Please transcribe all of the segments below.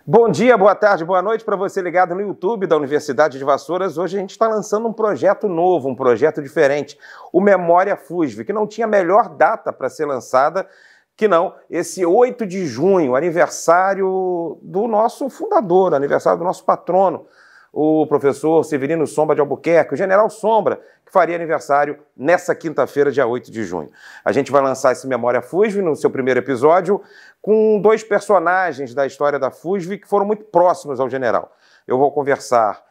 Bom dia, boa tarde, boa noite para você ligado no YouTube da Universidade de Vassouras. Hoje a gente está lançando um projeto novo, um projeto diferente, o Memória FUSV, que não tinha melhor data para ser lançada que não esse 8 de junho, aniversário do nosso fundador, aniversário do nosso patrono, o professor Severino Sombra de Albuquerque, o General Sombra, que faria aniversário nessa quinta-feira, dia 8 de junho. A gente vai lançar esse Memória FUSV no seu primeiro episódio com dois personagens da história da FUSV que foram muito próximos ao general. Eu vou conversar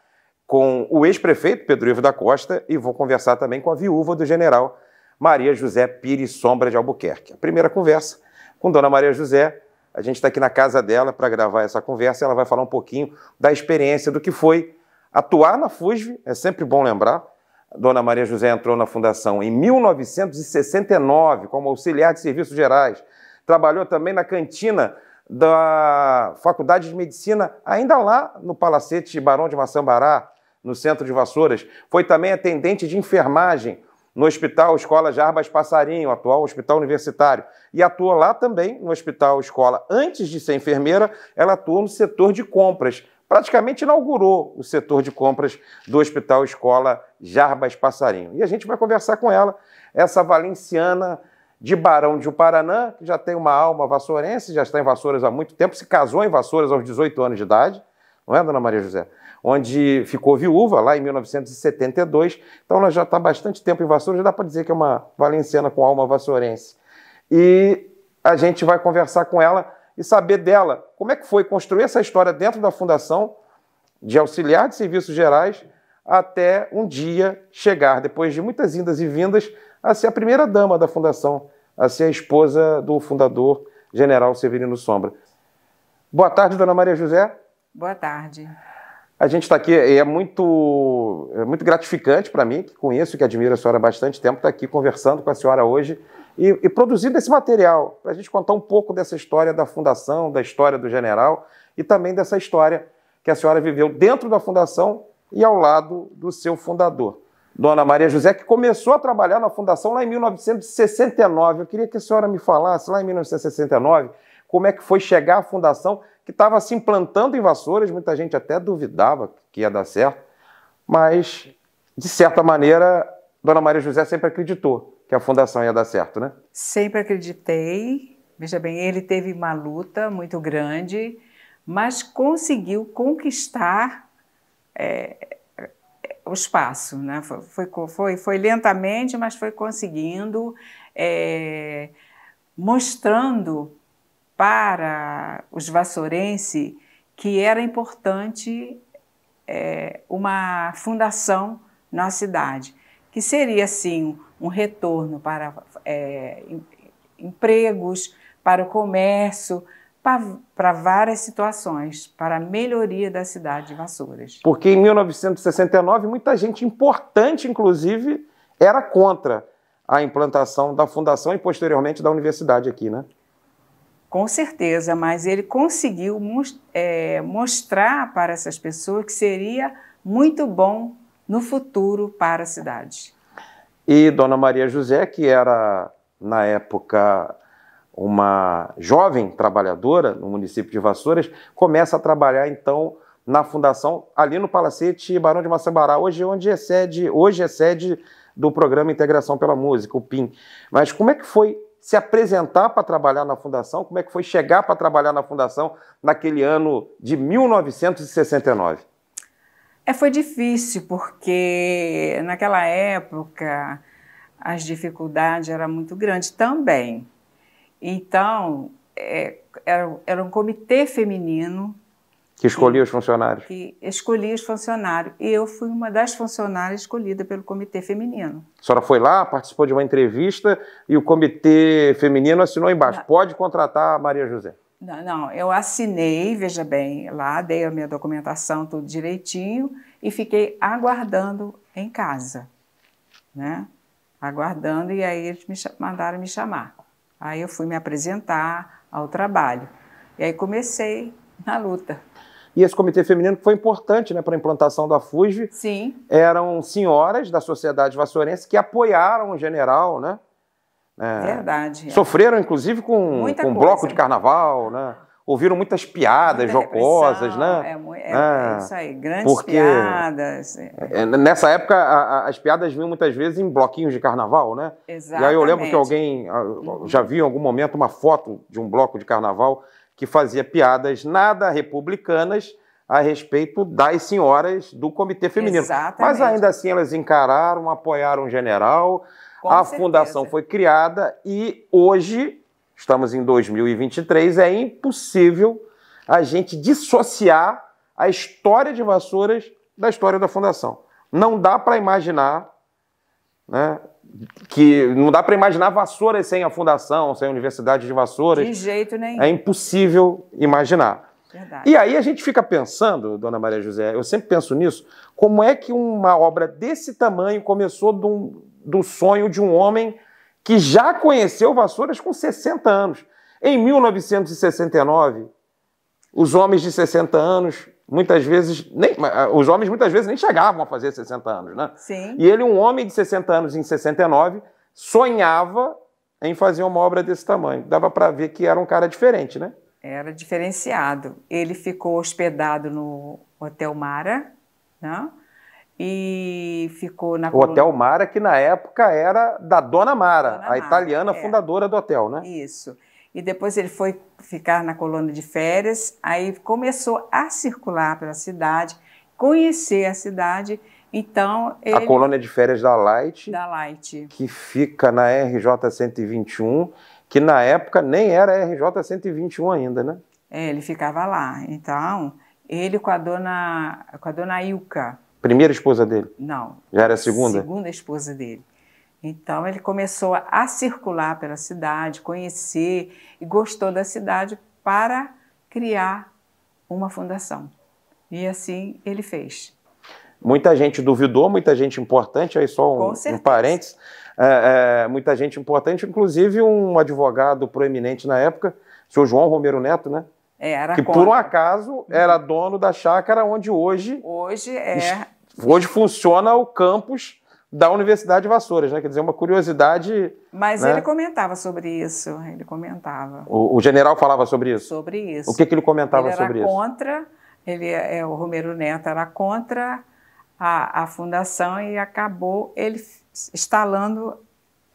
com o ex-prefeito Pedro Ivo da Costa e vou conversar também com a viúva do general, Maria José Pires Sombra de Albuquerque. A primeira conversa com Dona Maria José. A gente está aqui na casa dela para gravar essa conversa e ela vai falar um pouquinho da experiência do que foi atuar na FUSV, é sempre bom lembrar. A Dona Maria José entrou na fundação em 1969 como auxiliar de serviços gerais. Trabalhou também na cantina da Faculdade de Medicina, ainda lá no Palacete Barão de Maçambará, no centro de Vassouras. Foi também atendente de enfermagem no Hospital Escola Jarbas Passarinho, atual Hospital Universitário. E atua lá também no Hospital Escola. Antes de ser enfermeira, ela atuou no setor de compras. Praticamente inaugurou o setor de compras do Hospital Escola Jarbas Passarinho. E a gente vai conversar com ela, essa valenciana de Barão de Uparanã, que já tem uma alma vassourense, já está em Vassouras há muito tempo, se casou em Vassouras aos 18 anos de idade, não é, Dona Maria José? Onde ficou viúva lá em 1972, então ela já está há bastante tempo em Vassouras, já dá para dizer que é uma valenciana com alma vassourense. E a gente vai conversar com ela e saber dela como é que foi construir essa história dentro da fundação de auxiliar de serviços gerais até um dia chegar, depois de muitas indas e vindas, a ser a primeira dama da fundação, a ser a esposa do fundador, General Severino Sombra. Boa tarde, Dona Maria José. Boa tarde. A gente está aqui, é muito gratificante para mim, que conheço e que admiro a senhora há bastante tempo, estar aqui conversando com a senhora hoje e produzindo esse material, para a gente contar um pouco dessa história da fundação, da história do general e também dessa história que a senhora viveu dentro da fundação e ao lado do seu fundador, Dona Maria José, que começou a trabalhar na fundação lá em 1969. Eu queria que a senhora me falasse, lá em 1969, como é que foi chegar à fundação, que estava se implantando em Vassouras, muita gente até duvidava que ia dar certo, mas, de certa maneira, Dona Maria José sempre acreditou que a fundação ia dar certo, né? Sempre acreditei. Veja bem, ele teve uma luta muito grande, mas conseguiu conquistar o espaço, né? Foi lentamente, mas foi conseguindo, mostrando para os vassourenses que era importante uma fundação na cidade, que seria, assim, um retorno para empregos, para o comércio, para várias situações, para a melhoria da cidade de Vassouras. Porque em 1969, muita gente importante, inclusive, era contra a implantação da fundação e, posteriormente, da universidade aqui, né? Com certeza, mas ele conseguiu mostrar para essas pessoas que seria muito bom no futuro para a cidade. E Dona Maria José, que era, na época, uma jovem trabalhadora no município de Vassouras, começa a trabalhar, então, na fundação, ali no Palacete Barão de Maçambará, hoje é sede do Programa Integração pela Música, o PIM. Mas como é que foi se apresentar para trabalhar na fundação? Como é que foi chegar para trabalhar na fundação naquele ano de 1969? Foi difícil, porque naquela época as dificuldades eram muito grandes também. Então, era um comitê feminino que escolhia os funcionários. Que escolhia os funcionários. E eu fui uma das funcionárias escolhida pelo comitê feminino. A senhora foi lá, participou de uma entrevista e o comitê feminino assinou embaixo. Não. Pode contratar a Maria José. Não, eu assinei, veja bem, lá, dei a minha documentação tudo direitinho e fiquei aguardando em casa, né? Aguardando, e aí eles mandaram me chamar. Aí eu fui me apresentar ao trabalho. E aí comecei na luta. E esse comitê feminino foi importante, né, para a implantação da FUSV. Sim. Eram senhoras da sociedade vassourense que apoiaram o general, né? Verdade. Sofreram, inclusive, com bloco de carnaval, né? ouviram muitas piadas jocosas, né? É isso aí, grandes piadas. Nessa época, as piadas vinham muitas vezes em bloquinhos de carnaval, né? Exatamente. E aí eu lembro que alguém já viu em algum momento uma foto de um bloco de carnaval que fazia piadas nada republicanas a respeito das senhoras do Comitê Feminino. Exatamente. Mas ainda assim elas encararam, apoiaram o general, a fundação foi criada e hoje, estamos em 2023, é impossível a gente dissociar a história de Vassouras da história da fundação. Não dá para imaginar, né, não dá para imaginar Vassouras sem a fundação, sem a Universidade de Vassouras. De jeito nenhum. É impossível imaginar. Verdade. E aí a gente fica pensando, dona Maria José, eu sempre penso nisso, como é que uma obra desse tamanho começou do sonho de um homem que já conheceu Vassouras com 60 anos. Em 1969, os homens de 60 anos, os homens muitas vezes nem chegavam a fazer 60 anos, né? Sim. E ele, um homem de 60 anos em 69, sonhava em fazer uma obra desse tamanho. Dava para ver que era um cara diferente, né? Era diferenciado. Ele ficou hospedado no Hotel Mara, né? E ficou na coluna... O Hotel Mara, que na época era da Dona Mara, a italiana fundadora do hotel, né? Isso. E depois ele foi ficar na colônia de férias, aí começou a circular pela cidade, conhecer a cidade. Então ele... A colônia de férias da Light, que fica na RJ 121, que na época nem era RJ 121 ainda, né? Ele ficava lá. Então, ele com a dona Ilka. Primeira esposa dele? Não. Já era a segunda? Segunda esposa dele. Então, ele começou a circular pela cidade, conhecer e gostou da cidade para criar uma fundação. E assim ele fez. Muita gente duvidou, muita gente importante, aí só um parênteses, muita gente importante, inclusive um advogado proeminente na época, o senhor João Romero Neto, né? Que por um acaso era dono da chácara onde hoje funciona o campus da Universidade de Vassouras, né? Quer dizer, uma curiosidade... Mas né? Ele comentava sobre isso, ele comentava. O general falava sobre isso? Sobre isso. O que ele comentava sobre isso? O Romero Neto era contra a fundação e acabou ele instalando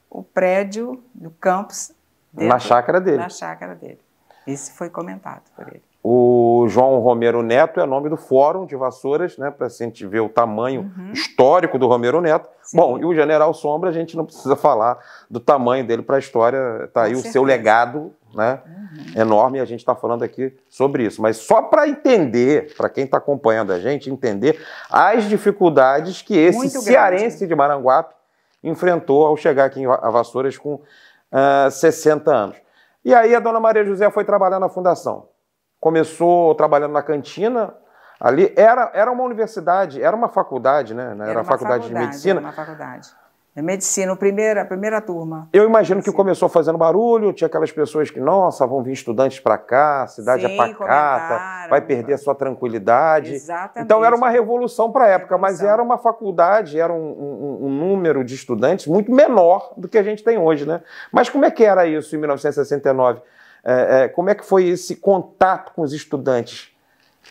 o prédio do campus na chácara dele. Na chácara dele. Isso foi comentado por ele. O João Romero Neto é nome do Fórum de Vassouras, né, para a gente ver o tamanho histórico do Romero Neto. Sim. Bom, e o General Sombra, a gente não precisa falar do tamanho dele para a história, está aí o seu legado, né, enorme, e a gente está falando aqui sobre isso. Mas só para entender, para quem está acompanhando a gente, entender as dificuldades que esse cearense de Maranguape enfrentou ao chegar aqui a Vassouras com 60 anos. E aí a dona Maria José foi trabalhar na fundação. Começou trabalhando na cantina, ali era uma universidade, era uma faculdade, né? Era a faculdade de medicina. Era uma faculdade. De medicina, a primeira turma. Eu imagino que começou fazendo barulho, tinha aquelas pessoas que, nossa, vão vir estudantes para cá, a cidade é pacata, vai perder a sua tranquilidade. Exatamente. Então era uma revolução para a época, mas era uma faculdade, era um número de estudantes muito menor do que a gente tem hoje, né? Mas como é que era isso em 1969? Como é que foi esse contato com os estudantes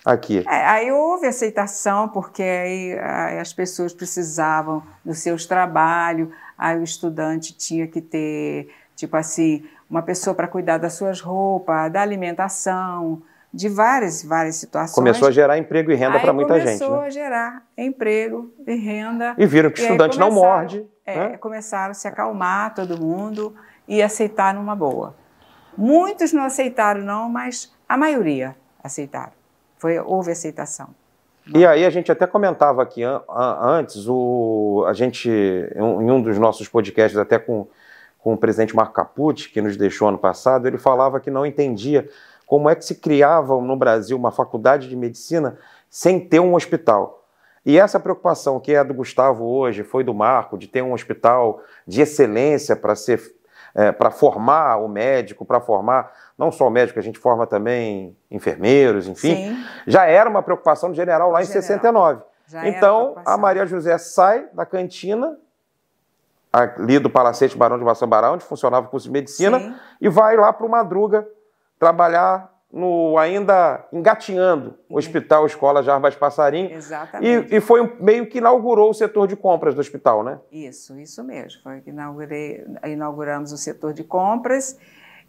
aqui? Aí houve aceitação, porque aí as pessoas precisavam dos seus trabalhos, aí o estudante tinha que ter, tipo assim, uma pessoa para cuidar das suas roupas, da alimentação, de várias situações. Começou a gerar emprego e renda para muita gente. Começou a gerar emprego e renda. E viram que o estudante não morde. Né? Começaram a se acalmar, todo mundo, e aceitar numa boa. Muitos não aceitaram, não, mas a maioria aceitaram. Houve aceitação. E aí a gente até comentava aqui antes, em um dos nossos podcasts, até com o presidente Marco Capucci, que nos deixou ano passado, ele falava que não entendia como é que se criava no Brasil uma faculdade de medicina sem ter um hospital. E essa preocupação que é do Gustavo hoje, foi do Marco, de ter um hospital de excelência para formar o médico, para formar não só o médico, a gente forma também enfermeiros, enfim. Sim. Já era uma preocupação do general lá em 69. Então, a Maria José sai da cantina, ali do Palacete Barão de Maçambará, onde funcionava o curso de medicina, e vai lá para o Madruga trabalhar no ainda engatinhando Hospital Escola Jarbas Passarinho. Exatamente. E foi meio que inaugurou o setor de compras do hospital, né? Isso mesmo. Foi que inauguramos o setor de compras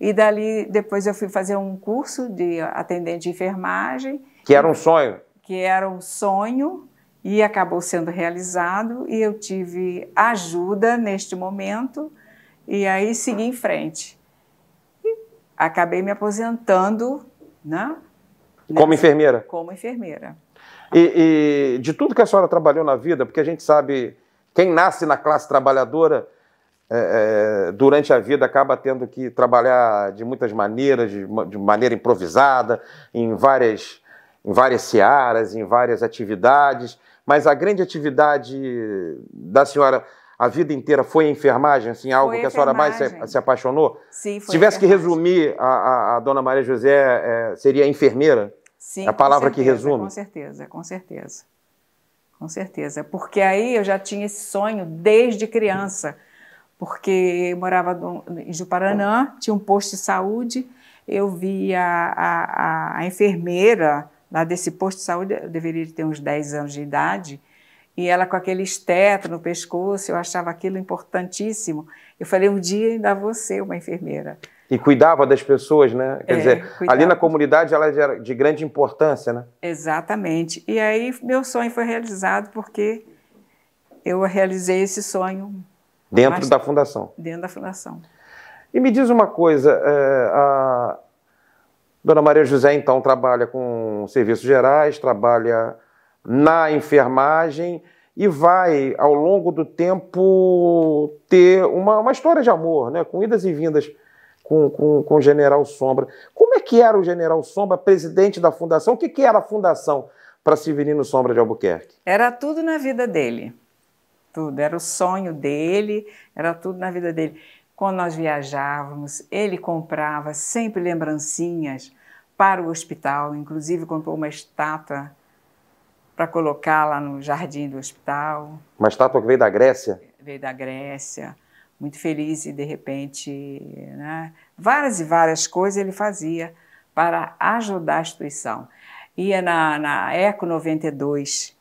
e dali depois eu fui fazer um curso de atendente de enfermagem. Que era um sonho? Que era um sonho e acabou sendo realizado e eu tive ajuda neste momento e aí segui em frente. Acabei me aposentando, né? Como enfermeira? Como enfermeira. E de tudo que a senhora trabalhou na vida, porque a gente sabe, quem nasce na classe trabalhadora, durante a vida acaba tendo que trabalhar de muitas maneiras, de maneira improvisada, em várias searas, em várias atividades, mas a grande atividade da senhora a vida inteira foi a enfermagem, assim, algo que a senhora mais se apaixonou? Sim, foi. Se tivesse que resumir, a dona Maria José seria enfermeira? Sim, é a palavra que resume? Com certeza, com certeza. Com certeza, porque aí eu já tinha esse sonho desde criança, porque eu morava em Juparanã, tinha um posto de saúde, eu via a enfermeira lá desse posto de saúde, eu deveria ter uns 10 anos de idade, e ela com aquele estetro no pescoço, eu achava aquilo importantíssimo. Eu falei, um dia ainda vou ser uma enfermeira. E cuidava das pessoas, né? Quer dizer, ali na comunidade ela era de grande importância, né? Exatamente. E aí meu sonho foi realizado porque eu realizei esse sonho. Dentro da fundação? Dentro da fundação. E me diz uma coisa, a dona Maria José, então, trabalha com serviços gerais, trabalha na enfermagem e vai, ao longo do tempo, ter uma história de amor, né? Com idas e vindas com o General Sombra. Como é que era o General Sombra, presidente da fundação? O que era a fundação para Severino Sombra de Albuquerque? Era tudo na vida dele. Tudo. Era o sonho dele, era tudo na vida dele. Quando nós viajávamos, ele comprava sempre lembrancinhas para o hospital, inclusive comprou uma estátua para colocar lá no jardim do hospital. Uma estátua que veio da Grécia? Veio da Grécia, muito feliz e de repente, né, várias e várias coisas ele fazia para ajudar a instituição. Ia na Eco 92,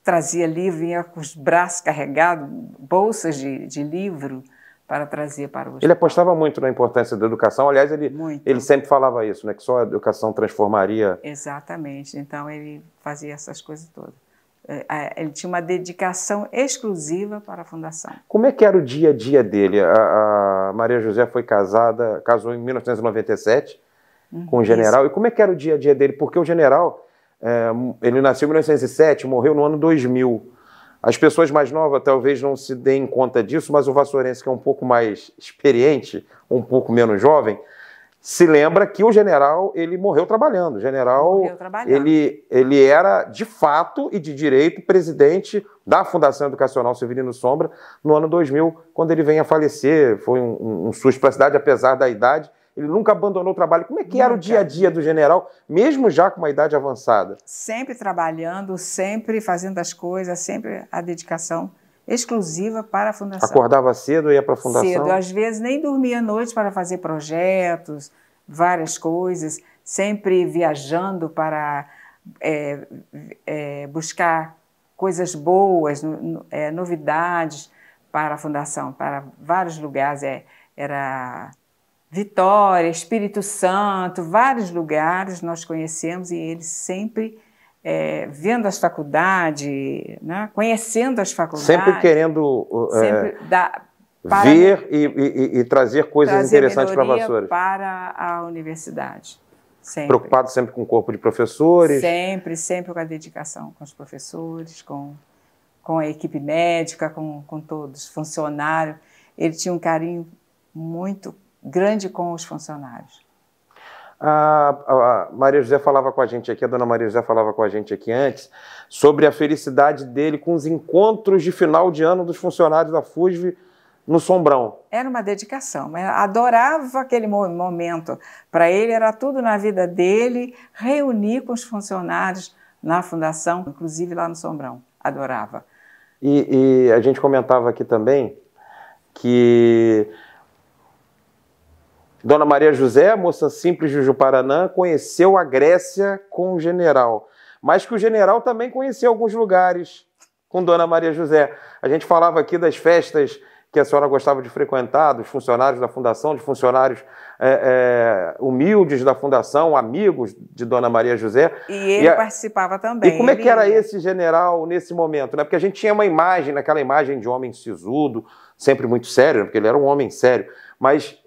trazia livro, ia com os braços carregados, bolsas de livro, para trazer para o hospital. Ele apostava muito na importância da educação, aliás, ele sempre falava isso, né, que só a educação transformaria... Exatamente, então ele fazia essas coisas todas. Ele tinha uma dedicação exclusiva para a fundação. Como é que era o dia a dia dele? A Maria José casou em 1997 com o general, e como é que era o dia a dia dele? Porque o general, ele nasceu em 1907, morreu no ano 2000. As pessoas mais novas talvez não se deem conta disso, mas o vassourense, que é um pouco mais experiente, um pouco menos jovem, se lembra que o general, ele morreu trabalhando. O general, ele era, de fato e de direito, presidente da Fundação Educacional Severino Sombra no ano 2000, quando ele vem a falecer. Foi um susto para a cidade, apesar da idade. Ele nunca abandonou o trabalho. Como é que era o dia a dia do general, mesmo já com uma idade avançada? Sempre trabalhando, sempre fazendo as coisas, sempre a dedicação exclusiva para a fundação. Acordava cedo e ia para a fundação? Cedo, às vezes nem dormia à noite para fazer projetos, várias coisas, sempre viajando para buscar coisas boas, novidades para a fundação, para vários lugares. Era Vitória, Espírito Santo, vários lugares nós conhecemos e ele sempre vendo as faculdades, né? Conhecendo as faculdades. Sempre querendo ver e trazer coisas interessantes para Vassouras. Para a universidade. Sempre. Preocupado sempre com o corpo de professores? Sempre com a dedicação, com os professores, com a equipe médica, com todos, funcionários. Ele tinha um carinho muito grande com os funcionários. A Maria José falava com a gente aqui, a dona Maria José falava com a gente aqui antes, sobre a felicidade dele com os encontros de final de ano dos funcionários da FUSV no Sombrão. Era uma dedicação, adorava aquele momento. Para ele era tudo na vida dele, reunir com os funcionários na fundação, inclusive lá no Sombrão, adorava. E a gente comentava aqui também que Dona Maria José, moça simples de Juparanã, conheceu a Grécia com o general, mas que o general também conheceu alguns lugares com Dona Maria José. A gente falava aqui das festas que a senhora gostava de frequentar, dos funcionários da Fundação, de funcionários humildes da Fundação, amigos de Dona Maria José. E ele participava também. E como é que era esse general nesse momento, né? Porque a gente tinha uma imagem, naquela imagem de homem sisudo, sempre muito sério, porque ele era um homem sério, mas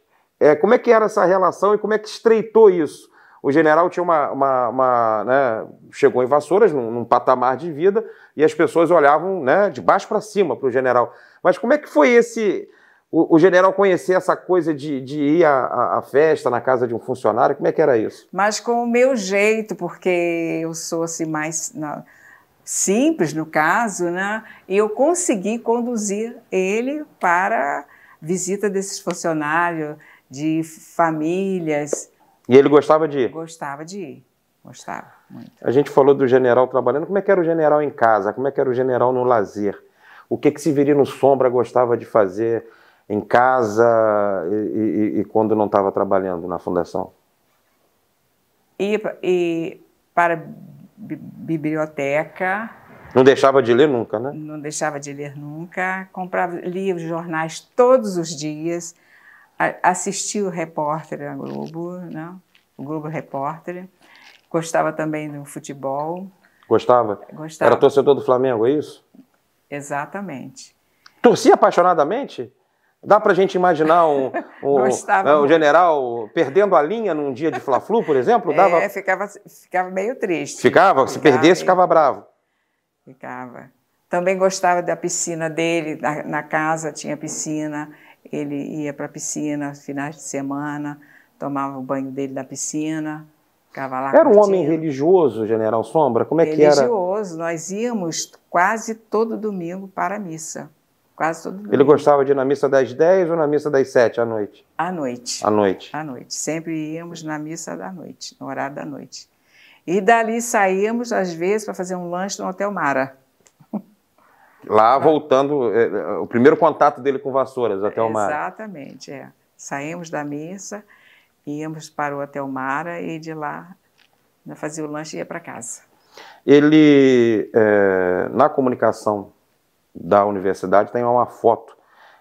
como é que era essa relação e como é que estreitou isso? O general tinha né, chegou em Vassouras, num patamar de vida, e as pessoas olhavam, né, de baixo para cima para o general. Mas como é que foi o general conhecer essa coisa de ir à festa na casa de um funcionário? Como é que era isso? Mas com o meu jeito, porque eu sou assim mais simples no caso, né? E eu consegui conduzir ele para a visita desses funcionários, de famílias. E ele gostava de ir? Gostava de ir, gostava muito. A gente falou do general trabalhando. Como é que era o general em casa? Como é que era o general no lazer? O que Severino Sombra gostava de fazer em casa e quando não estava trabalhando na Fundação? E para biblioteca. Não deixava de ler nunca, né? Não deixava de ler nunca. Lia os jornais todos os dias. Assistia o Repórter da Globo, né? O Globo Repórter. Gostava também do futebol. Gostava? Gostava. Era torcedor do Flamengo, é isso? Exatamente. Torcia apaixonadamente? Dá pra gente imaginar o general perdendo a linha num dia de Fla-Flu, por exemplo? Ficava meio triste. Ficava? Se perdesse, ficava bravo. Ficava. Também gostava da piscina dele, na casa tinha piscina, ele ia para a piscina finais de semana, tomava o banho dele da piscina, ficava lá. Era um homem religioso, general Sombra? Como é que era? Religioso, nós íamos quase todo domingo para a missa. Quase todo domingo. Ele gostava de ir na missa das 10 ou na missa das 7 à noite? À noite. À noite. À noite. Sempre íamos na missa da noite, no horário da noite. E dali saíamos, às vezes, para fazer um lanche no Hotel Mara. Lá, voltando, o primeiro contato dele com Vassouras, o Hotel Mara. Exatamente, Saímos da missa, íamos para o Hotel Mara e de lá fazia o lanche e ia para casa. Ele, na comunicação da universidade, tem uma foto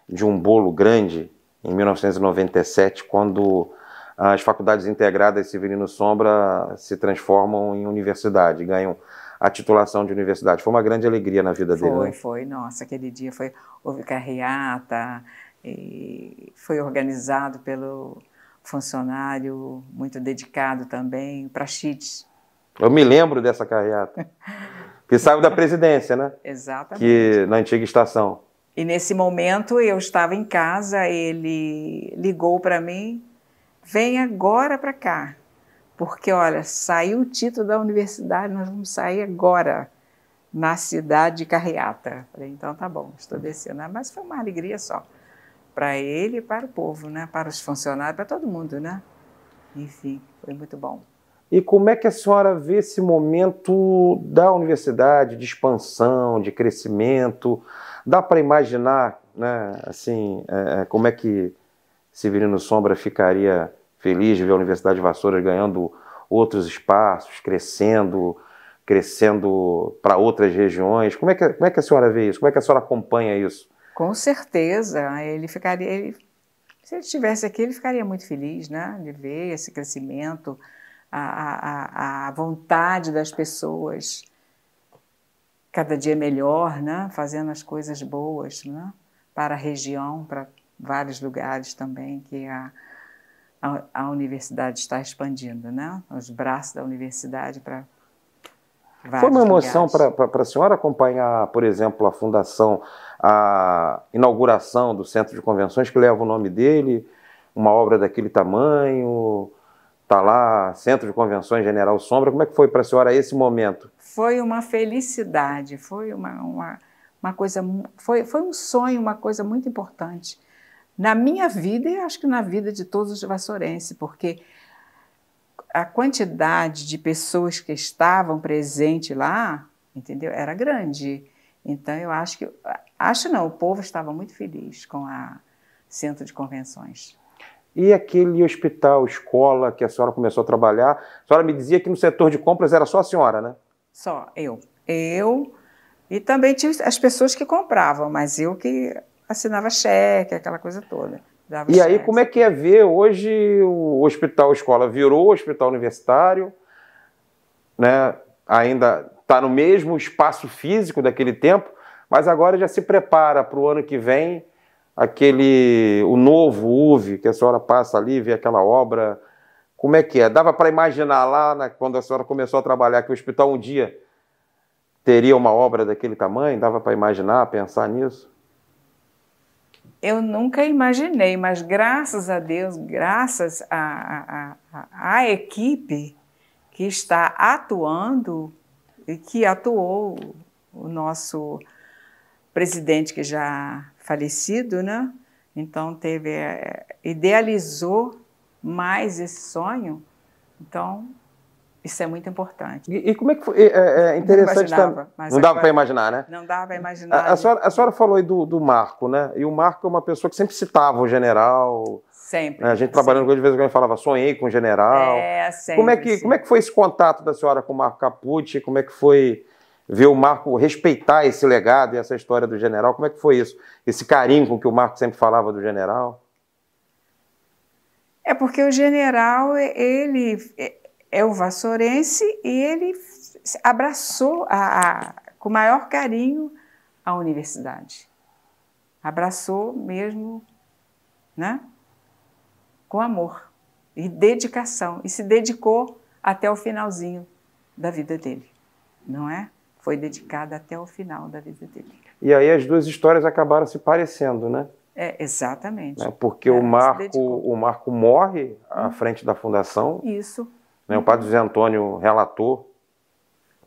de um bolo grande, em 1997, quando as faculdades integradas Severino Sombra se transformam em universidade, ganham a titulação de universidade. Foi uma grande alegria na vida dele, né? Foi. Nossa, aquele dia houve carreata, e foi organizado pelo funcionário muito dedicado também, o Praxedes. Eu me lembro dessa carreata, que saiu da presidência, né? Exatamente. Na antiga estação. E nesse momento eu estava em casa, ele ligou para mim, vem agora para cá, porque, olha, saiu o título da universidade, nós vamos sair agora, na cidade de Carreata. Falei, então tá bom, estou descendo. Mas foi uma alegria só, para ele e para o povo, né? Para os funcionários, para todo mundo, né? Enfim, foi muito bom. E como é que a senhora vê esse momento da universidade, de expansão, de crescimento? Dá para imaginar, né, assim, como é que Severino Sombra ficaria feliz de ver a Universidade de Vassouras ganhando outros espaços, crescendo para outras regiões? Como é que a senhora vê isso? Como é que a senhora acompanha isso? Com certeza, se ele estivesse aqui, ele ficaria muito feliz, né, de ver esse crescimento, a vontade das pessoas cada dia melhor, né, fazendo as coisas boas, né, para a região, para vários lugares também que a universidade está expandindo, né, os braços da universidade para vários lugares. Foi uma emoção para a senhora acompanhar, por exemplo, a fundação, a inauguração do Centro de Convenções, que leva o nome dele, uma obra daquele tamanho, está lá, Centro de Convenções General Sombra. Como é que foi para a senhora esse momento? Foi uma felicidade, foi uma coisa, foi um sonho, uma coisa muito importante na minha vida e acho que na vida de todos os vassourenses, porque a quantidade de pessoas que estavam presentes lá, entendeu, era grande. Então eu o povo estava muito feliz com a Centro de Convenções. E aquele hospital, escola que a senhora começou a trabalhar, a senhora me dizia que no setor de compras era só a senhora, né? Só eu. E também tinha as pessoas que compravam, mas eu que assinava cheque, aquela coisa toda. Dava E aí, cheque. como é que é ver hoje o hospital escola virou hospital universitário, né? Ainda está no mesmo espaço físico daquele tempo, mas agora já se prepara para o ano que vem o novo UV, que a senhora passa ali, vê aquela obra. Como é que é? Dava para imaginar lá, quando a senhora começou a trabalhar, que o hospital um dia teria uma obra daquele tamanho? Dava para imaginar, pensar nisso? Eu nunca imaginei, mas graças a Deus, graças à equipe que está atuando e que atuou, o nosso presidente que já falecido, né? Então idealizou mais esse sonho. Então, isso é muito importante. E como é que foi? É interessante também. Não dava para imaginar, né? Não dava para imaginar. A senhora falou aí do Marco, né? E o Marco é uma pessoa que sempre citava o general. Sempre. Né? A gente trabalhando com ele, de vez em quando ele falava, sonhei com o general. Sempre. Como é que foi esse contato da senhora com o Marco Capucci? Como é que foi ver o Marco respeitar esse legado e essa história do general? Como é que foi isso? Esse carinho com que o Marco sempre falava do general? É porque o general, ele é o vassourense e ele abraçou com o maior carinho a universidade. Abraçou mesmo, né? Com amor e dedicação. E se dedicou até o finalzinho da vida dele, não é? Foi dedicada até o final da vida dele. E aí as duas histórias acabaram se parecendo, né? Exatamente. Porque o Marco morre à frente da fundação. Isso. Né? O padre José Antônio relatou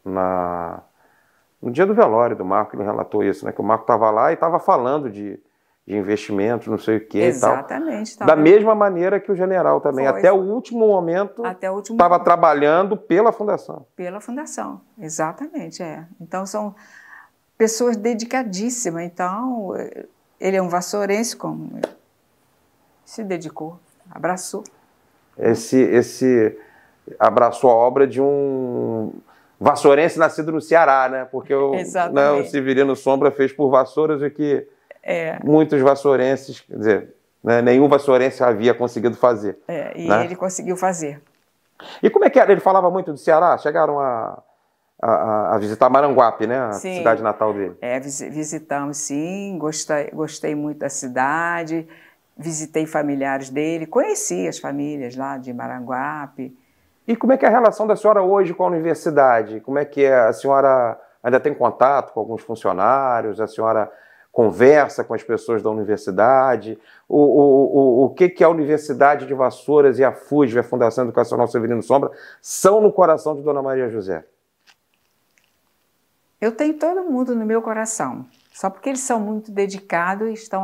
no dia do velório do Marco, ele relatou isso, né? Que o Marco estava lá e estava falando de investimentos, não sei o quê. Exatamente. E tal. Da mesma maneira que o general também, até o último momento, estava trabalhando pela fundação. Pela fundação, exatamente, Então são pessoas dedicadíssimas. Então, ele é um vassourense, como se dedicou, abraçou. Esse abraçou a obra de um vassourense nascido no Ceará, né? Porque o Severino Sombra fez por Vassouras o que muitos vassourenses, quer dizer, né, nenhum vassourense havia conseguido fazer. Né? Ele conseguiu fazer. E como é que era? Ele falava muito do Ceará? Chegaram a visitar Maranguape, né? A cidade natal dele. Visitamos, sim. Gostei muito da cidade. Visitei familiares dele. Conheci as famílias lá de Maranguape. E como é que é a relação da senhora hoje com a universidade? Como é que é? A senhora ainda tem contato com alguns funcionários? A senhora conversa com as pessoas da universidade? O que a Universidade de Vassouras e a FUSV, a Fundação Educacional Severino Sombra, são no coração de Dona Maria José? Eu tenho todo mundo no meu coração. Só porque eles são muito dedicados e estão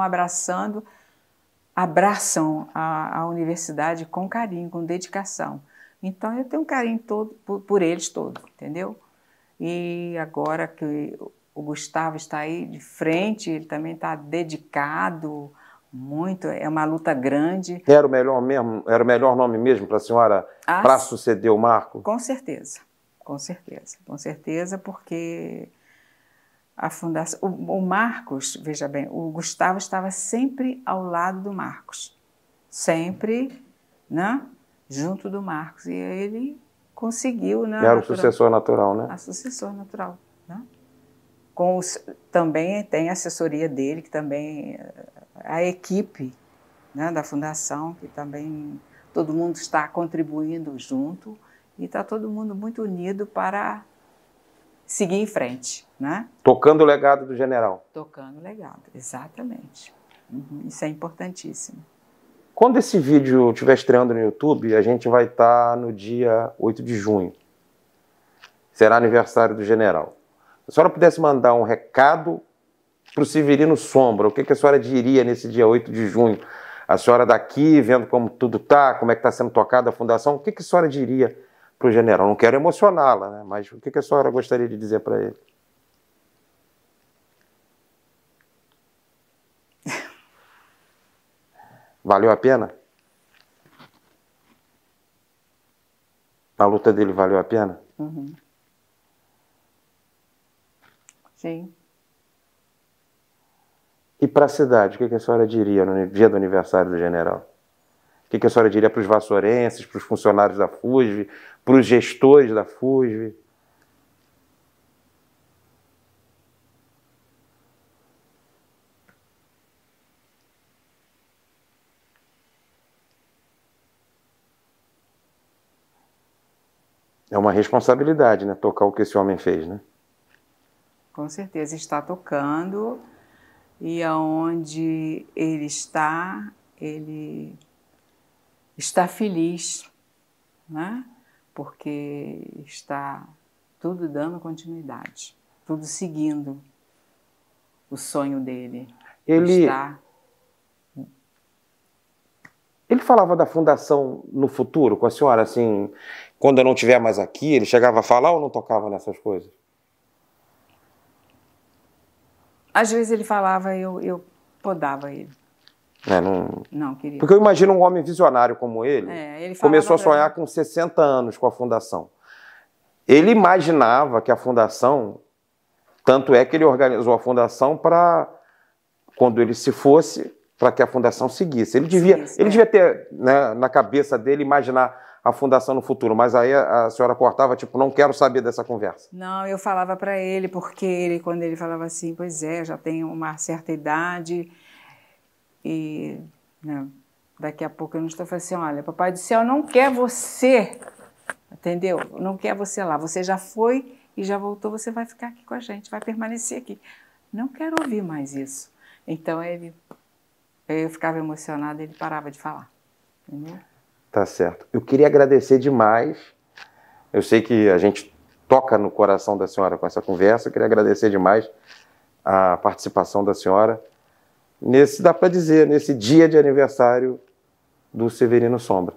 abraçam a universidade com carinho, com dedicação. Então, eu tenho um carinho todo por eles todos, entendeu? E agora que o Gustavo está aí de frente, ele também está dedicado muito, é uma luta grande. Era o melhor nome mesmo para a senhora para suceder o Marco? Com certeza, porque a fundação, o Marcos, veja bem, o Gustavo estava sempre ao lado do Marcos, sempre, né? Junto do Marcos, e ele conseguiu, né? Era o sucessor natural, né? A sucessor natural, né? Também tem a assessoria dele, que também a equipe, né, da fundação, que também todo mundo está contribuindo junto e está todo mundo muito unido para seguir em frente, né? Tocando o legado do general. Tocando o legado, exatamente. Isso é importantíssimo. Quando esse vídeo estiver estreando no YouTube, a gente vai estar no dia 8 de junho. Será aniversário do general. Se a senhora pudesse mandar um recado para o Severino Sombra, o que a senhora diria nesse dia 8 de junho? A senhora daqui, vendo como tudo está, como é que está sendo tocada a fundação, o que a senhora diria para o general? Não quero emocioná-la, né? Mas o que a senhora gostaria de dizer para ele? Valeu a pena? A luta dele valeu a pena? Uhum. Sim. E para a cidade, o que a senhora diria no dia do aniversário do general? O que a senhora diria para os vassourenses, para os funcionários da FUSV, para os gestores da FUSV? É uma responsabilidade, né? Tocar o que esse homem fez, né? Com certeza está tocando, e aonde ele está feliz, né? Porque está tudo dando continuidade, tudo seguindo o sonho dele. Ele falava da fundação no futuro com a senhora, assim, quando eu não estiver mais aqui, ele chegava a falar ou não tocava nessas coisas? Às vezes ele falava, eu podava ele. Não queria. Porque eu imagino um homem visionário como ele começou a sonhar com 60 anos com a fundação. Ele imaginava que a fundação, tanto é que ele organizou a fundação para, quando ele se fosse, para que a fundação seguisse. Ele devia ter, né, na cabeça dele, imaginar a fundação no futuro, mas aí a senhora cortava, tipo, não quero saber dessa conversa. Não, eu falava para ele, porque quando ele falava assim, pois é, já tenho uma certa idade e, né, daqui a pouco eu não estou falando assim, olha, Papai do Céu não quer você, entendeu? Não quer você lá, você já foi e já voltou, você vai ficar aqui com a gente, vai permanecer aqui. Não quero ouvir mais isso. Então eu ficava emocionada e ele parava de falar, entendeu? Tá certo. Eu queria agradecer demais. Eu sei que a gente toca no coração da senhora com essa conversa. Eu queria agradecer demais a participação da senhora dá para dizer, nesse dia de aniversário do Severino Sombra.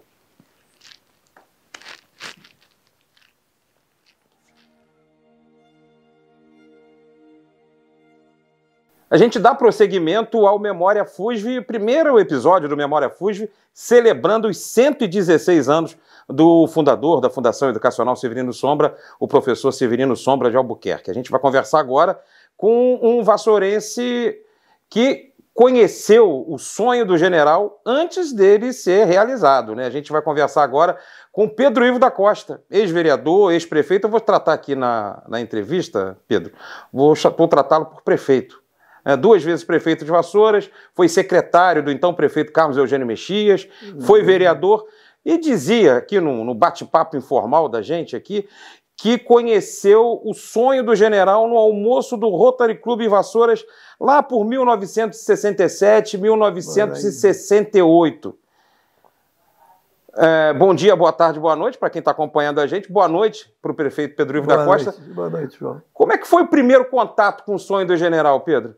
A gente dá prosseguimento ao Memória FUSV, primeiro episódio do Memória FUSV, celebrando os 116 anos do fundador da Fundação Educacional Severino Sombra, o professor Severino Sombra de Albuquerque. A gente vai conversar agora com um vassourense que conheceu o sonho do general antes dele ser realizado, né? A gente vai conversar agora com Pedro Ivo da Costa, ex-vereador, ex-prefeito. Eu vou tratar aqui na entrevista, Pedro, vou tratá-lo por prefeito. 2 vezes prefeito de Vassouras, foi secretário do então prefeito Carlos Eugênio Mexias, foi vereador e dizia aqui no bate-papo informal da gente aqui que conheceu o sonho do general no almoço do Rotary Club em Vassouras lá por 1967, 1968. Bom dia, boa tarde, boa noite para quem está acompanhando a gente. Boa noite para o prefeito Pedro Ivo da Costa. Boa noite, João. Como é que foi o primeiro contato com o sonho do general, Pedro?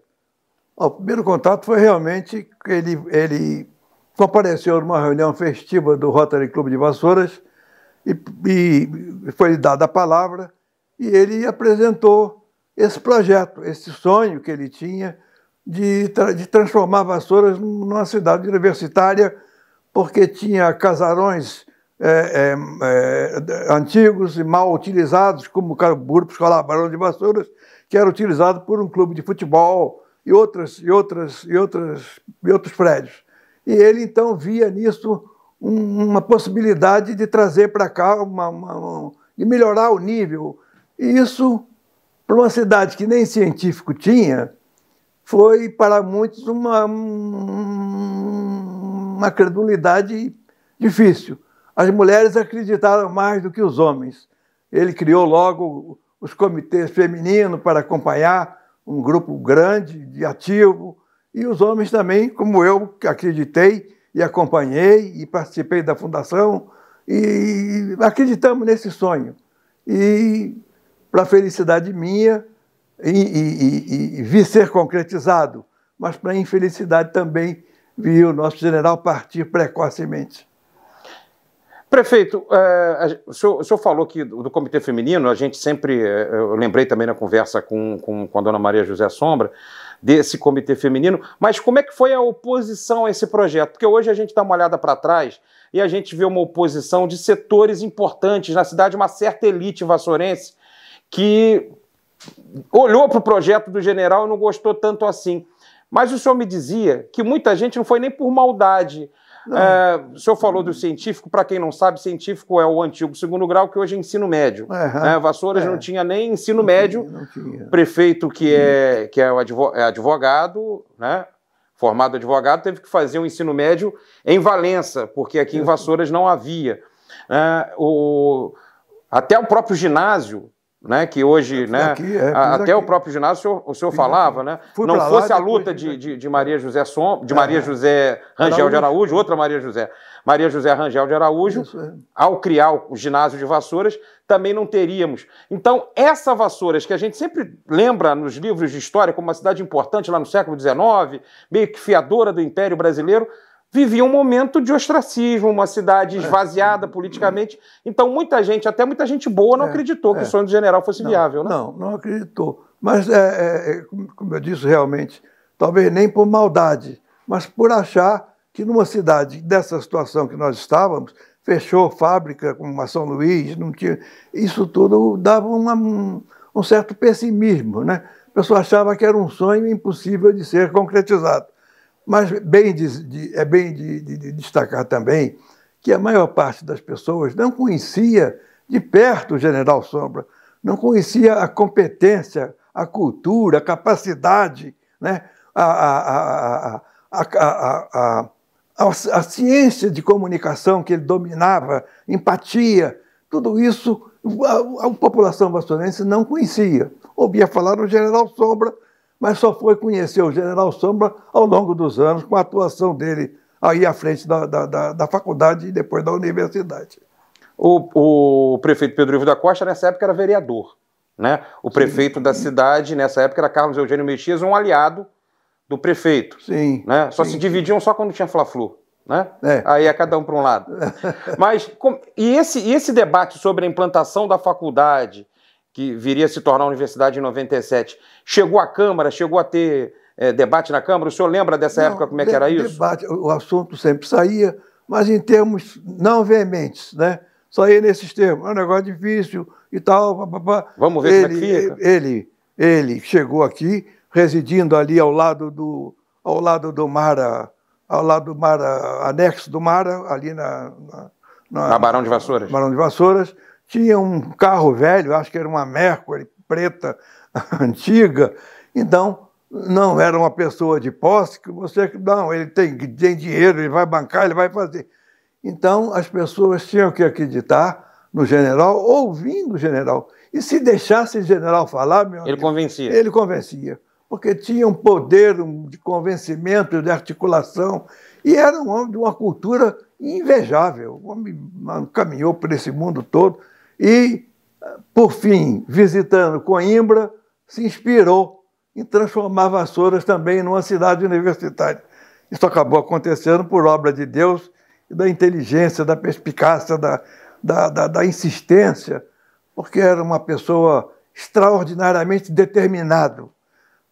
O primeiro contato foi realmente que ele compareceu numa reunião festiva do Rotary Club de Vassouras e foi dada a palavra e ele apresentou esse projeto, esse sonho que ele tinha de transformar Vassouras numa cidade universitária, porque tinha casarões antigos e mal utilizados, como o Grupo Escolar Barão de Vassouras, que era utilizado por um clube de futebol e outros prédios. E ele, então, via nisso uma possibilidade de trazer para cá, de melhorar o nível. E isso, para uma cidade que nem científico tinha, foi para muitos uma credulidade difícil. As mulheres acreditaram mais do que os homens. Ele criou logo os comitês femininos para acompanhar um grupo grande, de ativo, e os homens também, como eu, que acreditei e acompanhei e participei da fundação, e acreditamos nesse sonho. E, para a felicidade minha, e vi ser concretizado, mas para a infelicidade também vi o nosso general partir precocemente. Prefeito, o senhor falou que do Comitê Feminino, a gente sempre, eu lembrei também na conversa com a dona Maria José Sombra, desse Comitê Feminino, mas como é que foi a oposição a esse projeto? Porque hoje a gente dá uma olhada para trás e a gente vê uma oposição de setores importantes na cidade, uma certa elite vassourense que olhou para o projeto do general e não gostou tanto assim. Mas o senhor me dizia que muita gente não foi nem por maldade. O senhor falou do científico, para quem não sabe, científico é o antigo segundo grau, que hoje é ensino médio. Vassouras não tinha nem ensino médio. Não tinha. Prefeito, que é advogado, né, formado advogado, teve que fazer um ensino médio em Valença, porque aqui em Vassouras não havia. Até o próprio ginásio, né, que hoje, né, até o próprio ginásio, o senhor falava, né, não fosse a luta de Maria José Maria José Rangel de Araújo, outra Maria José Rangel de Araújo, ao criar o ginásio de Vassouras, também não teríamos. Então, essa Vassouras, que a gente sempre lembra nos livros de história como uma cidade importante lá no século XIX, meio que fiadora do Império Brasileiro, vivia um momento de ostracismo, uma cidade esvaziada politicamente. Então, muita gente, até muita gente boa, não acreditou que o sonho do general fosse viável. Né? Não acreditou. Mas, como eu disse, realmente, talvez nem por maldade, mas por achar que numa cidade dessa situação que nós estávamos, fechou fábrica como a São Luís, não tinha, isso tudo dava um certo pessimismo, né? A pessoa achava que era um sonho impossível de ser concretizado. Mas é bem de destacar também que a maior parte das pessoas não conhecia de perto o general Sombra, não conhecia a competência, a cultura, a capacidade, né? a ciência de comunicação que ele dominava, empatia, tudo isso a população vassourense não conhecia. Ouvia falar no general Sombra, mas só foi conhecer o general Sombra ao longo dos anos, com a atuação dele aí à frente da faculdade e depois da universidade. O prefeito Pedro Ivo da Costa, nessa época, era vereador. Né? O prefeito da cidade, nessa época, era Carlos Eugênio Mexias, um aliado do prefeito. Sim. Né? Só se dividiam só quando tinha Fla-Flu. Né? Aí é cada um para um lado. Mas, e esse debate sobre a implantação da faculdade, que viria a se tornar a universidade em 97, chegou à Câmara, chegou a ter debate na Câmara? O senhor lembra dessa época como é que era isso? Debate, o assunto sempre saía, mas em termos não veementes, né? Saía nesses termos, é um negócio difícil e tal. Vamos ver como é que fica. Ele chegou aqui, residindo ali ao lado do Mara, anexo do Mara, ali na Barão de Vassouras. Barão de Vassouras. Tinha um carro velho, acho que era uma Mercury preta antiga, então não era uma pessoa de posse que não, ele tem dinheiro, ele vai bancar, ele vai fazer. Então as pessoas tinham que acreditar no general, ouvindo o general. E se deixasse o general falar, meu amigo, ele convencia, porque tinha um poder de convencimento, de articulação, e era um homem de uma cultura invejável. O homem caminhou por esse mundo todo e, por fim, visitando Coimbra, se inspirou em transformar Vassouras também numa cidade universitária. Isso acabou acontecendo por obra de Deus e da inteligência, da perspicácia, da insistência, porque era uma pessoa extraordinariamente determinado.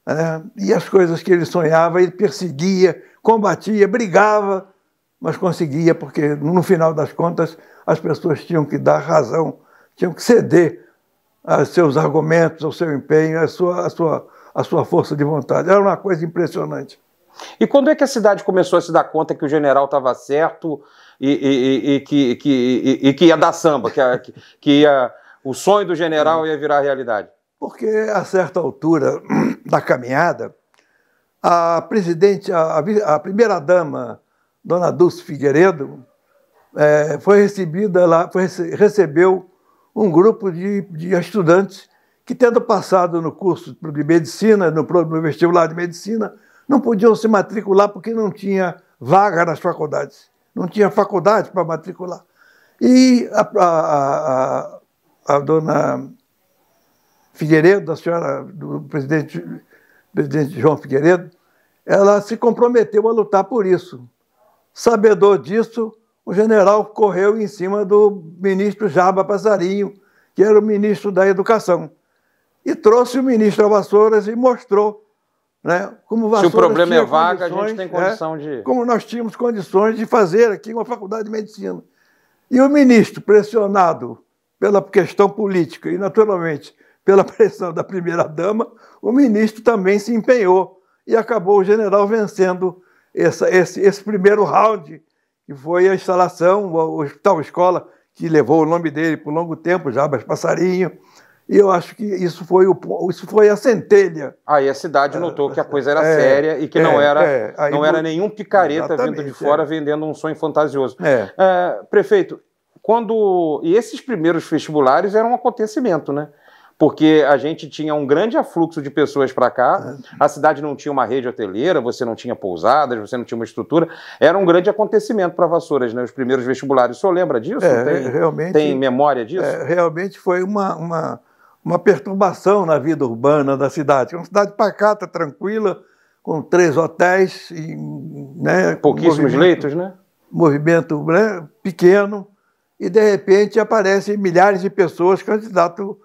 Né? E as coisas que ele sonhava, ele perseguia, combatia, brigava, mas conseguia, porque, no final das contas, as pessoas tinham que dar razão, tinham que ceder aos seus argumentos, ao seu empenho, à sua força de vontade. Era uma coisa impressionante. E quando é que a cidade começou a se dar conta que o general estava certo e que ia dar samba, que o sonho do general ia virar realidade? Porque, a certa altura da caminhada, a primeira-dama, Dona Dulce Figueiredo, recebeu um grupo de estudantes que, tendo passado no curso de medicina, no vestibular de medicina, não podiam se matricular porque não tinha vaga nas faculdades. Não tinha faculdade para matricular. E a dona Figueiredo, a senhora do presidente João Figueiredo, ela se comprometeu a lutar por isso. Sabedor disso, o general correu em cima do ministro Jaba Passarinho, que era o ministro da Educação, e trouxe o ministro Vassouras e mostrou, né, como Vassouras se o problema tinha é vaga, a gente tem condição de... Como nós tínhamos condições de fazer aqui uma faculdade de medicina. E o ministro, pressionado pela questão política e, naturalmente, pela pressão da primeira-dama, o ministro também se empenhou e acabou o general vencendo esse primeiro round, que foi a instalação, o Hospital Escola, que levou o nome dele por longo tempo, Jabas Passarinho, e eu acho que isso foi a centelha. Aí a cidade notou que a coisa era séria e que não era nenhum picareta vindo de fora vendendo um sonho fantasioso. Prefeito, e esses primeiros vestibulares eram um acontecimento, né? Porque a gente tinha um grande afluxo de pessoas para cá, a cidade não tinha uma rede hoteleira, você não tinha pousadas, você não tinha uma estrutura, era um grande acontecimento para Vassouras, né? Os primeiros vestibulares. O senhor lembra disso? Tem memória disso? Realmente foi uma perturbação na vida urbana da cidade. Uma cidade pacata, tranquila, com 3 hotéis, né, pouquíssimos leitos, né? Movimento, né, pequeno, e de repente aparecem milhares de pessoas candidatos.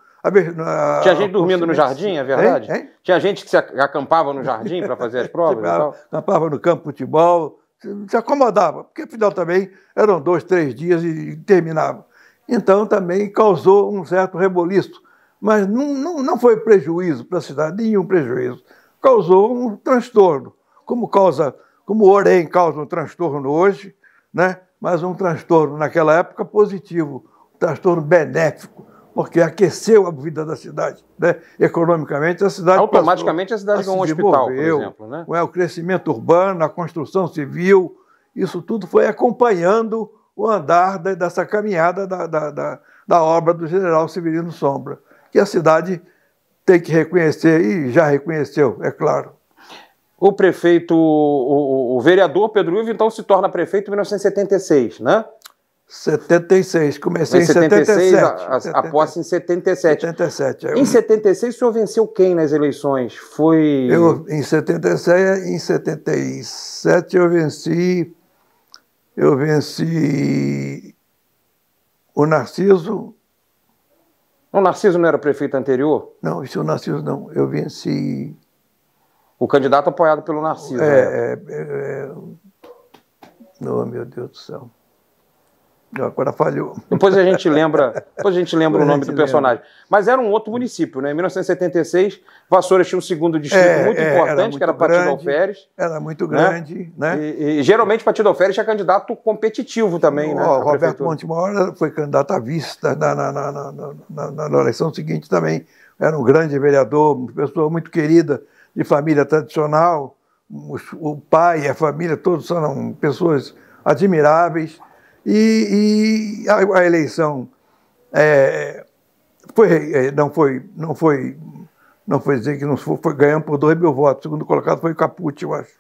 Tinha gente dormindo no jardim, é verdade? Tinha gente que se acampava no jardim para fazer as provas e tal? Acampava no campo de futebol, se acomodava, porque afinal também eram 2, 3 dias e terminava. Então também causou um certo reboliço, mas não foi prejuízo para a cidade, nenhum prejuízo. Causou um transtorno, como o Orem causa um transtorno hoje, né? Mas um transtorno naquela época positivo, um transtorno benéfico, porque aqueceu a vida da cidade, né? Economicamente, a cidade automaticamente a cidade ganhou um hospital, por exemplo, né? O crescimento urbano, a construção civil, isso tudo foi acompanhando o andar dessa caminhada da obra do general Severino Sombra, que a cidade tem que reconhecer, e já reconheceu, é claro. O prefeito, o vereador Pedro Ivo, então, se torna prefeito em 1976, né? 76, comecei em 77. A posse em 77. 77. Em 76, o senhor venceu quem nas eleições? Em 77 eu venci o Narciso. O Narciso não era prefeito anterior? Não, isso é o Narciso não. Eu venci... O candidato apoiado pelo Narciso. Oh, meu Deus do céu. Agora falhou. Depois a gente lembra o nome do personagem. Mas era um outro município, né? Em 1976, Vassouras tinha um segundo distrito muito importante, que era Partido Alferes. Era muito grande, né? E geralmente Partido Alferes tinha candidato competitivo também, né? O Roberto Montemor foi candidato a vice na eleição seguinte também. Era um grande vereador, uma pessoa muito querida, de família tradicional. O pai e a família, todos são pessoas admiráveis. E a eleição não foi dizer que não foi ganhando por 2.000 votos. O segundo colocado foi o Capucci, eu acho.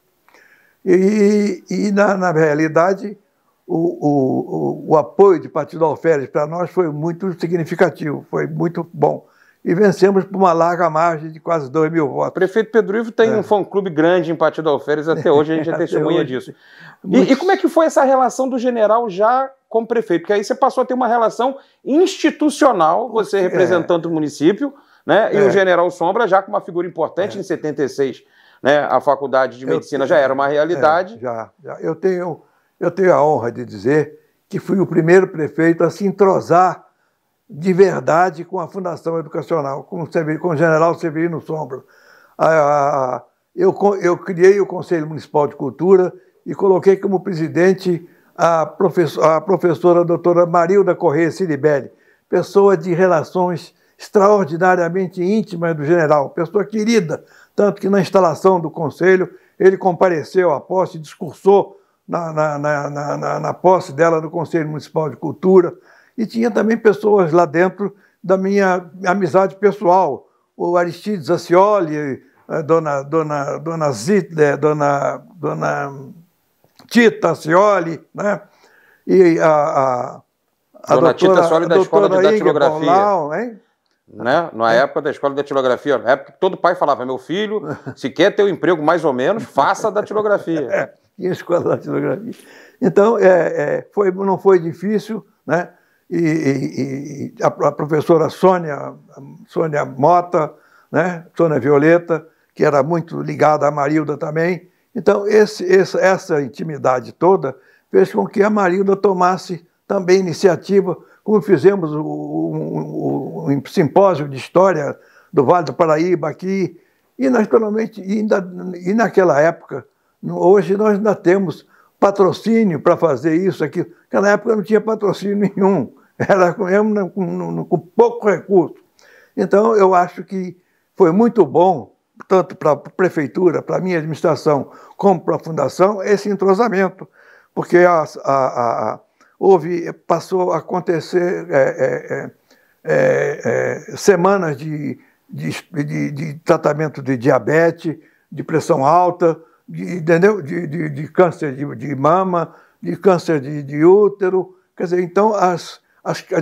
E na realidade, o apoio de Partido Alferes para nós foi muito significativo, foi muito bom. E vencemos por uma larga margem de quase 2.000 votos. O prefeito Pedro Ivo tem um fã-clube grande em Partido Alferes, até hoje a gente é testemunha disso. E como é que foi essa relação do general já como prefeito? Porque aí você passou a ter uma relação institucional, você representando o município, né? E o general Sombra já com uma figura importante em 76, né? A Faculdade de Medicina já era uma realidade. Já. Eu tenho a honra de dizer que fui o primeiro prefeito a se entrosar de verdade com a Fundação Educacional, com o general Severino Sombra. Eu criei o Conselho Municipal de Cultura e coloquei como presidente a professora doutora Marilda Corrêa Ciribelli, pessoa de relações extraordinariamente íntimas do general, pessoa querida, tanto que na instalação do Conselho ele compareceu à posse, discursou na posse dela no Conselho Municipal de Cultura. E tinha também pessoas lá dentro da minha amizade pessoal, o Aristides Acioli, a dona Zitler, dona Tita Acioli, né? E a dona Tita Acioli da Escola de Datilografia. Paulau, hein? Né? Na época da Escola de Datilografia, na época que todo pai falava, meu filho, se quer ter um emprego mais ou menos, faça datilografia. tinha escola de datilografia. Então, não foi difícil, né? E a professora Sônia Mota, né? Sônia Violeta, que era muito ligada à Marilda também. Então, essa intimidade toda fez com que a Marilda tomasse também iniciativa, como fizemos um simpósio de história do Vale do Paraíba aqui, e naturalmente, e naquela época, hoje nós ainda temos patrocínio para fazer isso aqui. Naquela época não tinha patrocínio nenhum, era com pouco recurso. Então, eu acho que foi muito bom, tanto para a prefeitura, para a minha administração, como para a fundação, esse entrosamento, porque passou a acontecer semanas de tratamento de diabetes, de pressão alta, entendeu? De câncer de mama, de câncer de útero. Quer dizer, então as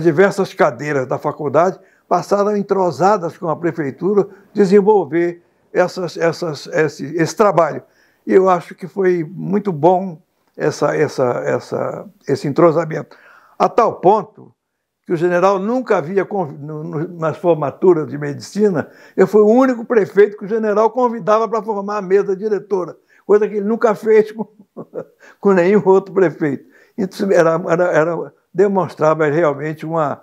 diversas cadeiras da faculdade passaram entrosadas com a prefeitura desenvolver esse trabalho. E eu acho que foi muito bom esse entrosamento. A tal ponto que o general nunca havia, nas formaturas de medicina, eu fui o único prefeito que o general convidava para formar a mesa diretora, coisa que ele nunca fez com nenhum outro prefeito. Isso demonstrava realmente uma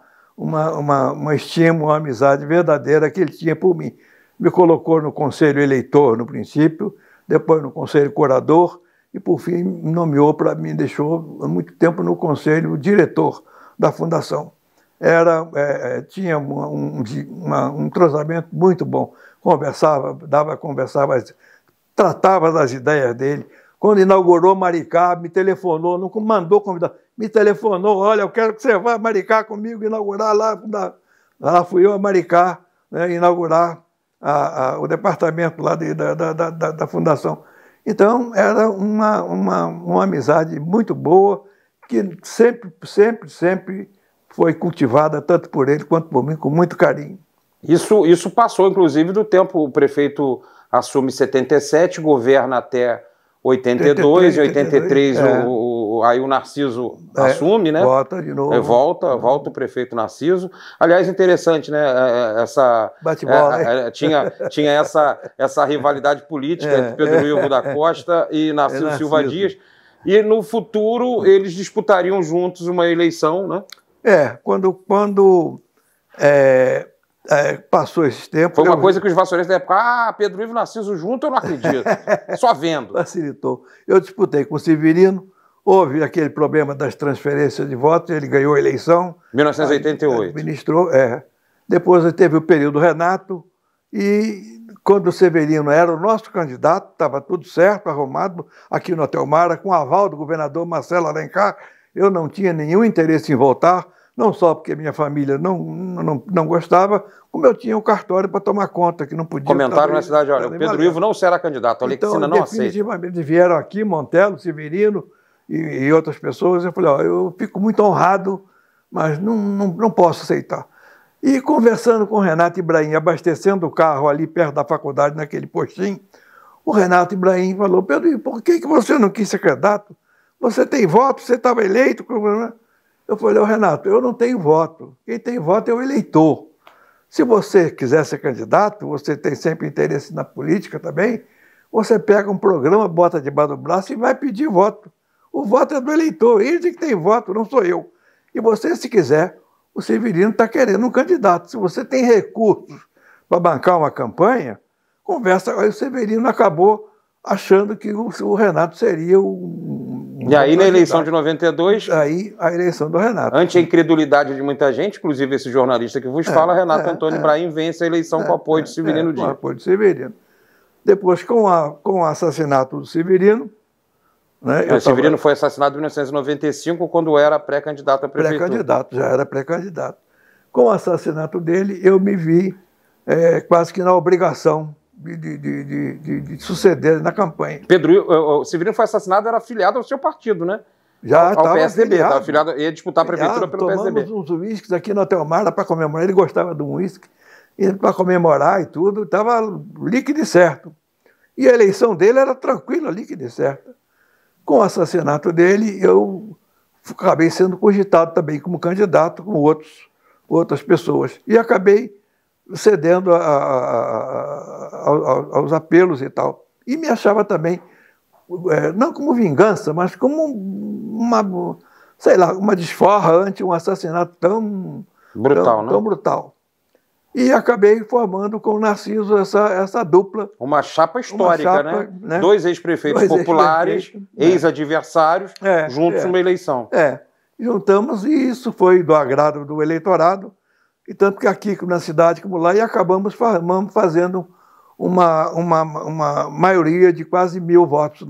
estima, uma amizade verdadeira que ele tinha por mim. Me colocou no conselho eleitor no princípio, depois no conselho curador e, por fim, nomeou para mim, deixou há muito tempo no conselho diretor da fundação. Tinha um entrosamento muito bom. Conversava, tratava das ideias dele. Quando inaugurou Maricá, me telefonou, não mandou convidar, me telefonou, olha, eu quero que você vá a Maricá comigo, inaugurar lá. Lá fui eu a Maricá, né, inaugurar o departamento lá da fundação. Então, era uma amizade muito boa, que sempre foi cultivada, tanto por ele quanto por mim, com muito carinho. Isso passou, inclusive, do tempo, o prefeito assume 77, governa até 82, em 83 aí o Narciso assume, né? Volta de novo. Volta o prefeito Narciso. Aliás, interessante, né? Bate-bola. Tinha essa rivalidade política entre Pedro Ivo da Costa e Narciso Silva Dias. E no futuro eles disputariam juntos uma eleição, né? Quando passou esse tempo... Foi uma coisa que os vassourenses da época, Pedro Ivo e Narciso junto, eu não acredito. Só vendo. Facilitou. Eu disputei com o Severino, houve aquele problema das transferências de votos, ele ganhou a eleição. 1988. Administrou, Depois teve o período Renato, e quando o Severino era o nosso candidato, estava tudo certo, arrumado, aqui no Hotel Mara, com o aval do governador Marcelo Alencar, eu não tinha nenhum interesse em voltar, não só porque minha família não gostava, como eu tinha um cartório para tomar conta, que não podia... Comentaram na cidade, olha, o Pedro Ivo não será candidato, a Alexina não aceita. Definitivamente, vieram aqui, Montelo, Severino e outras pessoas, eu falei, eu fico muito honrado, mas não posso aceitar. E conversando com o Renato Ibrahim, abastecendo o carro ali perto da faculdade, naquele postinho, o Renato Ibrahim falou, Pedro Ivo, por que você não quis ser candidato? Você tem voto, você estava eleito... Eu falei, Renato, eu não tenho voto. Quem tem voto é o eleitor. Se você quiser ser candidato, você tem sempre interesse na política também, você pega um programa, bota debaixo do braço e vai pedir voto. O voto é do eleitor, ele que tem voto, não sou eu. E você, se quiser, o Severino está querendo um candidato. Se você tem recursos para bancar uma campanha, conversa. Aí o Severino acabou achando que o Renato seria E aí, na eleição de 92... Aí, a eleição do Renato. Ante a incredulidade de muita gente, inclusive esse jornalista que vos fala, Renato Antônio Ibrahim vence a eleição com o apoio de Severino Dias. Com o apoio de Severino. Depois, com o assassinato do Severino... Né, Severino foi assassinado em 1995, quando era pré-candidato à prefeitura. Pré-candidato, já era pré-candidato. Com o assassinato dele, eu me vi quase que na obrigação de suceder na campanha. O Severino foi assassinado, era afiliado ao seu partido, né? Já ao PSDB, estava afiliado, ia disputar a prefeitura pelo PSDB. Tomamos uns uísques aqui no Hotel Mara para comemorar, ele gostava de um uísque, e para comemorar e tudo, estava líquido e certo. E a eleição dele era tranquila, líquida e certa. Com o assassinato dele, eu acabei sendo cogitado também como candidato, com outras pessoas. E acabei cedendo aos apelos e tal. E me achava também, não como vingança, mas como uma desforra ante um assassinato tão brutal, tão brutal. E acabei formando com o Narciso essa dupla. Uma chapa histórica, né? Dois ex-prefeitos populares, ex-adversários, juntos numa eleição. Juntamos e isso foi do agrado do eleitorado, e tanto que aqui na cidade como lá, e acabamos fazendo uma maioria de quase 1000 votos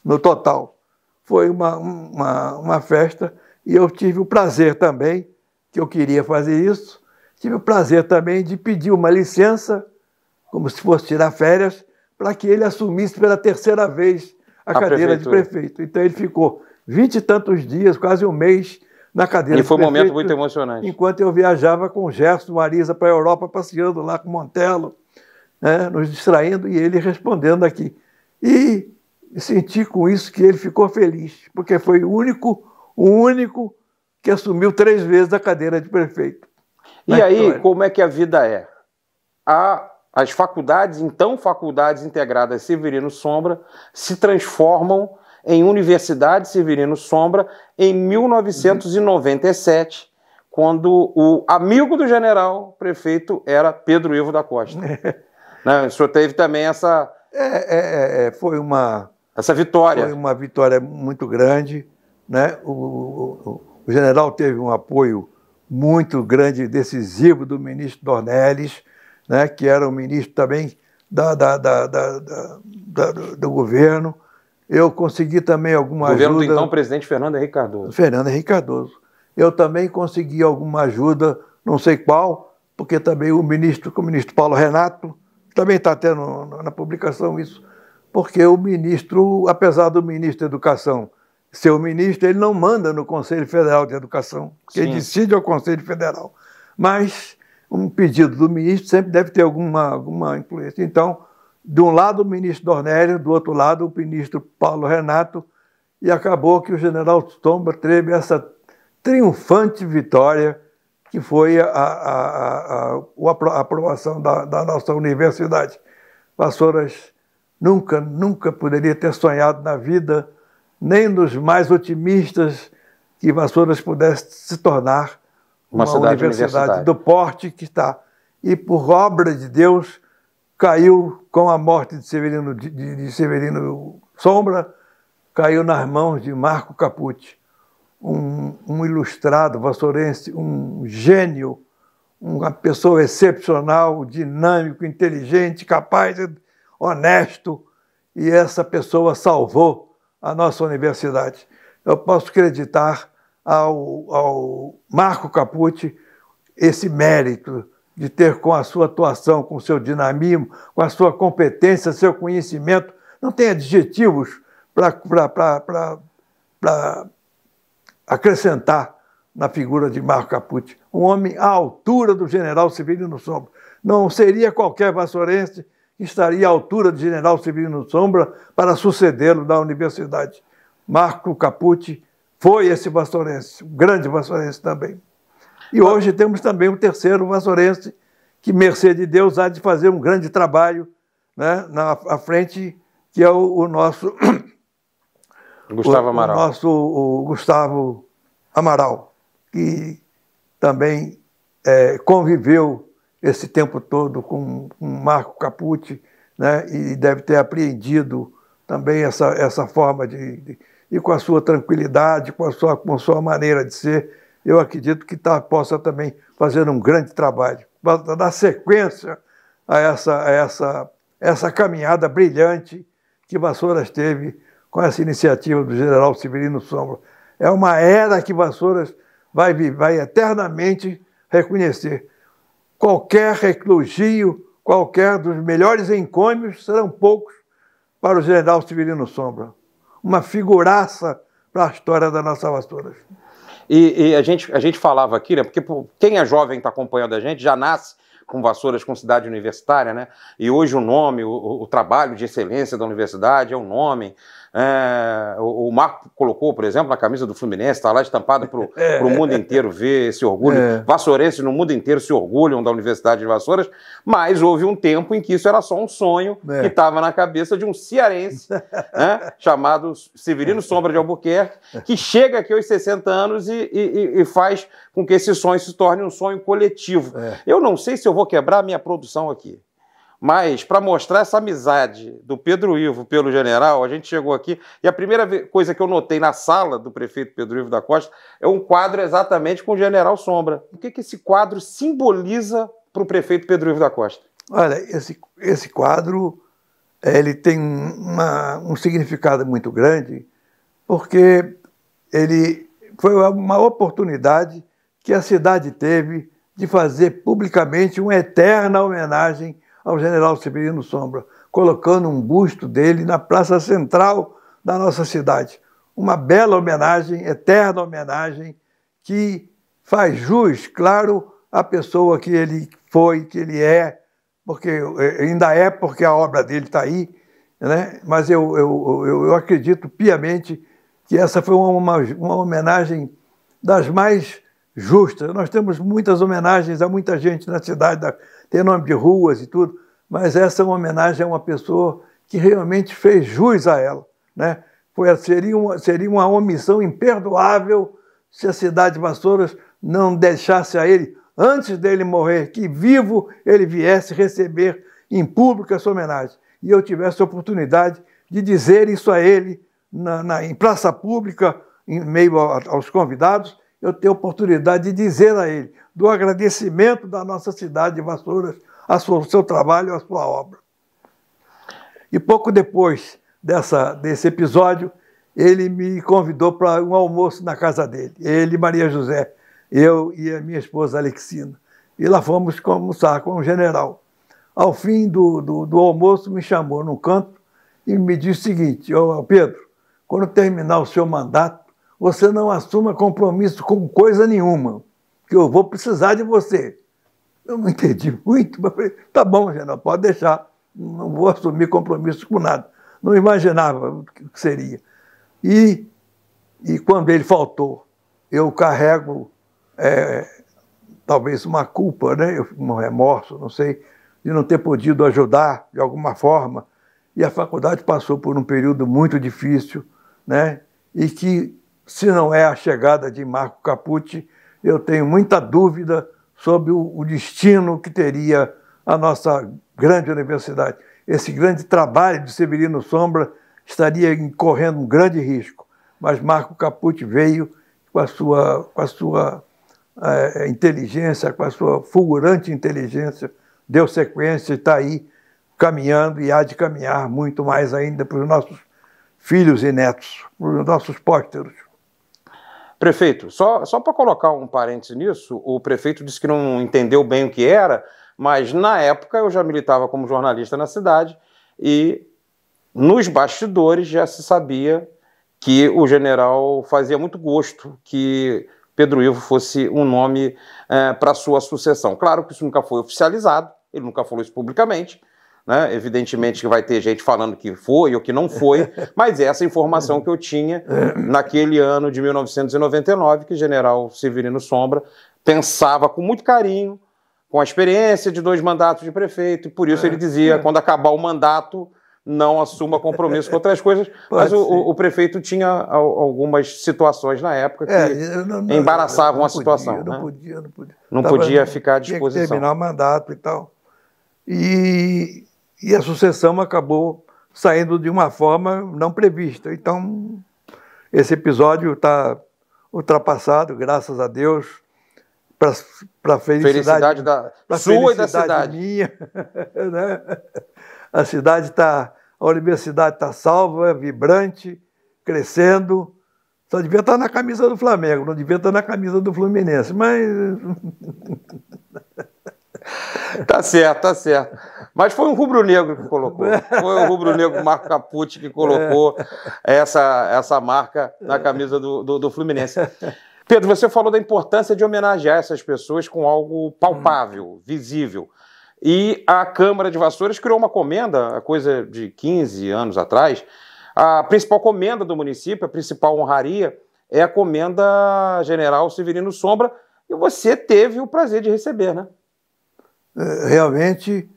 no total. Foi uma festa, e eu tive o prazer também, que eu queria fazer isso, tive o prazer também de pedir uma licença, como se fosse tirar férias, para que ele assumisse pela terceira vez a cadeira de prefeito. Então ele ficou 20 e tantos dias, quase um mês, na cadeira de prefeito. E foi um momento muito emocionante. Enquanto eu viajava com o Gerson, Marisa para a Europa, passeando lá com o Montello, né, nos distraindo, e ele respondendo aqui. E senti com isso que ele ficou feliz, porque foi o único que assumiu 3 vezes a cadeira de prefeito. E aí, como é que a vida é? As faculdades, então faculdades integradas Severino Sombra, se transformam em Universidade Severino Sombra em 1997, quando o amigo do general prefeito era Pedro Ivo da Costa. Né? O senhor teve também essa... essa vitória. Foi uma vitória muito grande, né? O general teve um apoio muito grande e decisivo do ministro Dornelles, né, que era o ministro também do governo. Eu consegui também alguma ajuda... O governo do então presidente Fernando Henrique Cardoso. Fernando Henrique Cardoso. Eu também consegui alguma ajuda, não sei qual, porque também o ministro Paulo Renato, também está tendo na publicação isso, porque o ministro, apesar do ministro da Educação ser o ministro, ele não manda no Conselho Federal de Educação. Quem decide é o Conselho Federal. Mas um pedido do ministro sempre deve ter alguma influência. Então, de um lado o ministro Dornelles, do outro lado o ministro Paulo Renato, e acabou que o general Sombra teve essa triunfante vitória que foi a aprovação da nossa universidade. Vassouras nunca poderia ter sonhado na vida, nem nos mais otimistas, que Vassouras pudesse se tornar uma universidade do porte que está. E por obra de Deus, caiu com a morte de Severino Sombra, caiu nas mãos de Marco Capucci, um ilustrado vassourense, um gênio, uma pessoa excepcional, dinâmico, inteligente, capaz, honesto, e essa pessoa salvou a nossa universidade. Eu posso acreditar ao Marco Capucci esse mérito de ter, com a sua atuação, com o seu dinamismo, com a sua competência, seu conhecimento, não tem adjetivos para acrescentar na figura de Marco Capucci. Um homem à altura do general Severino Sombra. Não seria qualquer vassourense que estaria à altura do general Severino Sombra para sucedê-lo na universidade. Marco Capucci foi esse vassourense, um grande vassourense também. E hoje temos também um terceiro vassourense que, mercê de Deus, há de fazer um grande trabalho, né, à frente, que é o nosso... Gustavo Amaral. O Gustavo Amaral, que também conviveu esse tempo todo com Marco Capucci, né, e deve ter apreendido também essa forma e com a sua tranquilidade, com a sua maneira de ser, eu acredito que possa também fazer um grande trabalho, para dar sequência a essa caminhada brilhante que Vassouras teve com essa iniciativa do general Severino Sombra. É uma era que Vassouras vai eternamente reconhecer. Qualquer elogio, qualquer dos melhores encômios serão poucos para o general Severino Sombra. Uma figuraça para a história da nossa Vassouras. E a gente falava aqui, né, porque quem é jovem está acompanhando a gente já nasce com Vassouras com cidade universitária, né? E hoje o nome, o trabalho de excelência da universidade é o nome. O Marco colocou, por exemplo, na camisa do Fluminense, está lá estampada para o mundo inteiro ver esse orgulho. Vassourenses no mundo inteiro se orgulham da Universidade de Vassouras, mas houve um tempo em que isso era só um sonho que estava na cabeça de um cearense, né, chamado Severino Sombra de Albuquerque, que chega aqui aos 60 anos e faz com que esse sonho se torne um sonho coletivo. Eu não sei se eu vou quebrar a minha produção aqui, mas, para mostrar essa amizade do Pedro Ivo pelo general, a gente chegou aqui e a primeira coisa que eu notei na sala do prefeito Pedro Ivo da Costa é um quadro exatamente com o general Sombra. O que esse quadro simboliza para o prefeito Pedro Ivo da Costa? Olha, esse quadro ele tem um significado muito grande, porque ele foi uma oportunidade que a cidade teve de fazer publicamente uma eterna homenagem ao general Severino Sombra, colocando um busto dele na praça central da nossa cidade. Uma bela homenagem, eterna homenagem, que faz jus, claro, à pessoa que ele foi, que ele é, porque ainda é porque a obra dele está aí, né? Mas eu acredito piamente que essa foi uma homenagem das mais justas. Nós temos muitas homenagens a muita gente na cidade, tem nome de ruas e tudo, mas essa é uma homenagem a uma pessoa que realmente fez jus a ela, né? Seria uma omissão imperdoável se a cidade de Vassouras não deixasse a ele, antes dele morrer, que vivo ele viesse receber em público essa homenagem. E eu tivesse a oportunidade de dizer isso a ele em praça pública, em meio aos convidados, eu tenho a oportunidade de dizer a ele do agradecimento da nossa cidade de Vassouras ao seu trabalho, à sua obra. E pouco depois desse episódio, ele me convidou para um almoço na casa dele. Ele e Maria José, eu e a minha esposa Alexina. E lá fomos almoçar com o general. Ao fim do almoço, me chamou num canto e me disse o seguinte: Pedro, quando terminar o seu mandato, você não assuma compromisso com coisa nenhuma, que eu vou precisar de você. Eu não entendi muito, mas falei, tá bom, general, pode deixar, não vou assumir compromisso com nada. Não imaginava o que seria. E quando ele faltou, eu carrego talvez uma culpa, né? Um remorso, não sei, de não ter podido ajudar de alguma forma. E a faculdade passou por um período muito difícil, né? E que, se não é a chegada de Marco Capucci, eu tenho muita dúvida sobre o destino que teria a nossa grande universidade. Esse grande trabalho de Severino Sombra estaria correndo um grande risco, mas Marco Capucci veio com a sua inteligência, com a sua fulgurante inteligência, deu sequência e está aí caminhando e há de caminhar muito mais ainda para os nossos filhos e netos, para os nossos pósteros. Prefeito, só para colocar um parêntese nisso, o prefeito disse que não entendeu bem o que era, mas na época eu já militava como jornalista na cidade e nos bastidores já se sabia que o general fazia muito gosto que Pedro Ivo fosse um nome para sua sucessão. Claro que isso nunca foi oficializado, ele nunca falou isso publicamente, né? Evidentemente que vai ter gente falando que foi ou que não foi, mas essa informação que eu tinha naquele ano de 1999, que o general Severino Sombra pensava com muito carinho, com a experiência de 2 mandatos de prefeito, e por isso ele dizia, quando acabar o mandato, não assuma compromisso com outras coisas, mas o prefeito tinha algumas situações na época que embaraçavam a situação. Não podia ficar à disposição. Tinha que terminar o mandato e tal. E a sucessão acabou saindo de uma forma não prevista. Então, esse episódio está ultrapassado, graças a Deus, para a felicidade da sua e da cidade. Minha, né? A universidade está salva, vibrante, crescendo. Só devia estar na camisa do Flamengo, não devia estar na camisa do Fluminense, mas... Tá certo, tá certo. Mas foi um rubro-negro que colocou. Foi o rubro-negro Marco Capucci que colocou essa marca na camisa do Fluminense. Pedro, você falou da importância de homenagear essas pessoas com algo palpável, visível. E a Câmara de Vassouras criou uma comenda, a coisa de 15 anos atrás. A principal comenda do município, a principal honraria, é a Comenda General Severino Sombra, e você teve o prazer de receber, né? Realmente,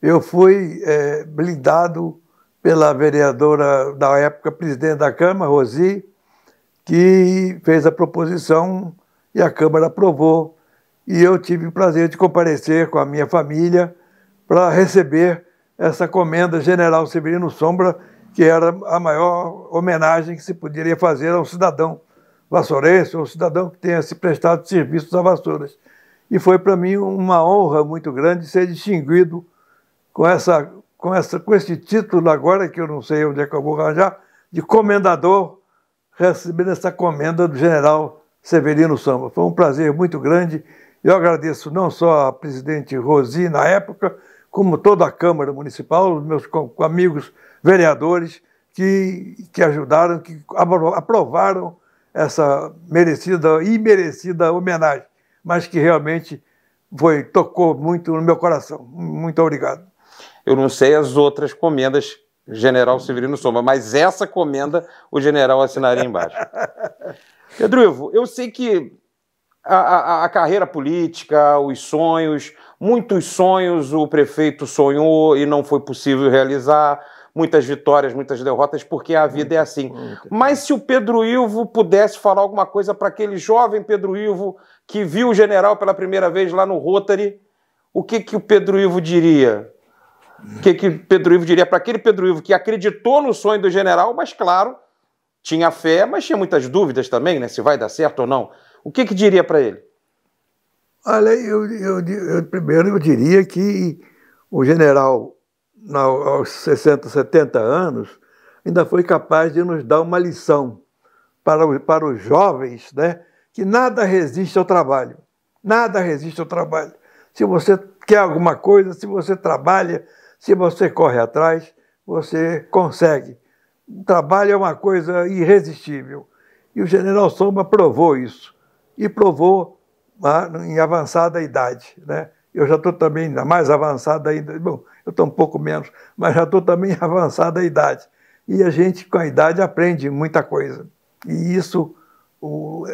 eu fui blindado pela vereadora da época, presidente da Câmara, Rosi, que fez a proposição e a Câmara aprovou. E eu tive o prazer de comparecer com a minha família para receber essa Comenda General Severino Sombra, que era a maior homenagem que se poderia fazer a um cidadão vassourense, ou um cidadão que tenha se prestado serviços a Vassouras. E foi para mim uma honra muito grande ser distinguido com esse título agora, que eu não sei onde é que eu vou arranjar, de comendador, recebendo essa comenda do general Severino Sombra. Foi um prazer muito grande. Eu agradeço não só a presidente Rosi, na época, como toda a Câmara Municipal, os meus amigos vereadores que ajudaram, que aprovaram essa merecida e imerecida homenagem, mas que realmente tocou muito no meu coração. Muito obrigado. Eu não sei as outras comendas, general Severino Sombra, mas essa comenda o general assinaria embaixo. Pedro Ivo, eu sei que a carreira política, os sonhos, muitos sonhos o prefeito sonhou e não foi possível realizar, muitas vitórias, muitas derrotas, porque a vida é assim. Mas se o Pedro Ivo pudesse falar alguma coisa para aquele jovem Pedro Ivo que viu o general pela primeira vez lá no Rotary, o que o Pedro Ivo diria? O que o Pedro Ivo diria para aquele Pedro Ivo que acreditou no sonho do general, mas, claro, tinha fé, mas tinha muitas dúvidas também, né? Se vai dar certo ou não. O que diria para ele? Olha, primeiro eu diria que o general, aos 60, 70 anos, ainda foi capaz de nos dar uma lição para os jovens, né? Que nada resiste ao trabalho. Nada resiste ao trabalho. Se você quer alguma coisa, se você trabalha, se você corre atrás, você consegue. O trabalho é uma coisa irresistível. E o general Sombra provou isso. E provou em avançada idade, né? Eu já estou também mais avançada ainda. Bom, eu estou um pouco menos, mas já estou também em avançada idade. E a gente, com a idade, aprende muita coisa. E isso,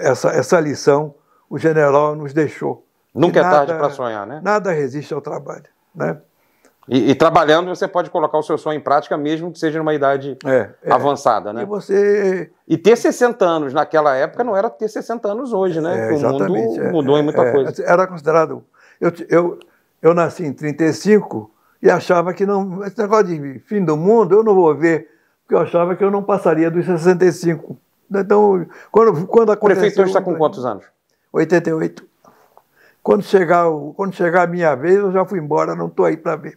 essa lição, o general nos deixou. Nunca é tarde para sonhar, né? Nada resiste ao trabalho, né? E trabalhando você pode colocar o seu sonho em prática, mesmo que seja numa idade avançada, né? E ter 60 anos naquela época não era ter 60 anos hoje, né? Exatamente. O mundo mudou em muita coisa. Era considerado... Eu nasci em 35 e achava que não... Esse negócio de fim do mundo eu não vou ver, porque eu achava que eu não passaria dos 65. Então, quando aconteceu... O prefeito hoje está com quantos anos? 88. Quando chegar a minha vez, eu já fui embora, não estou aí para ver.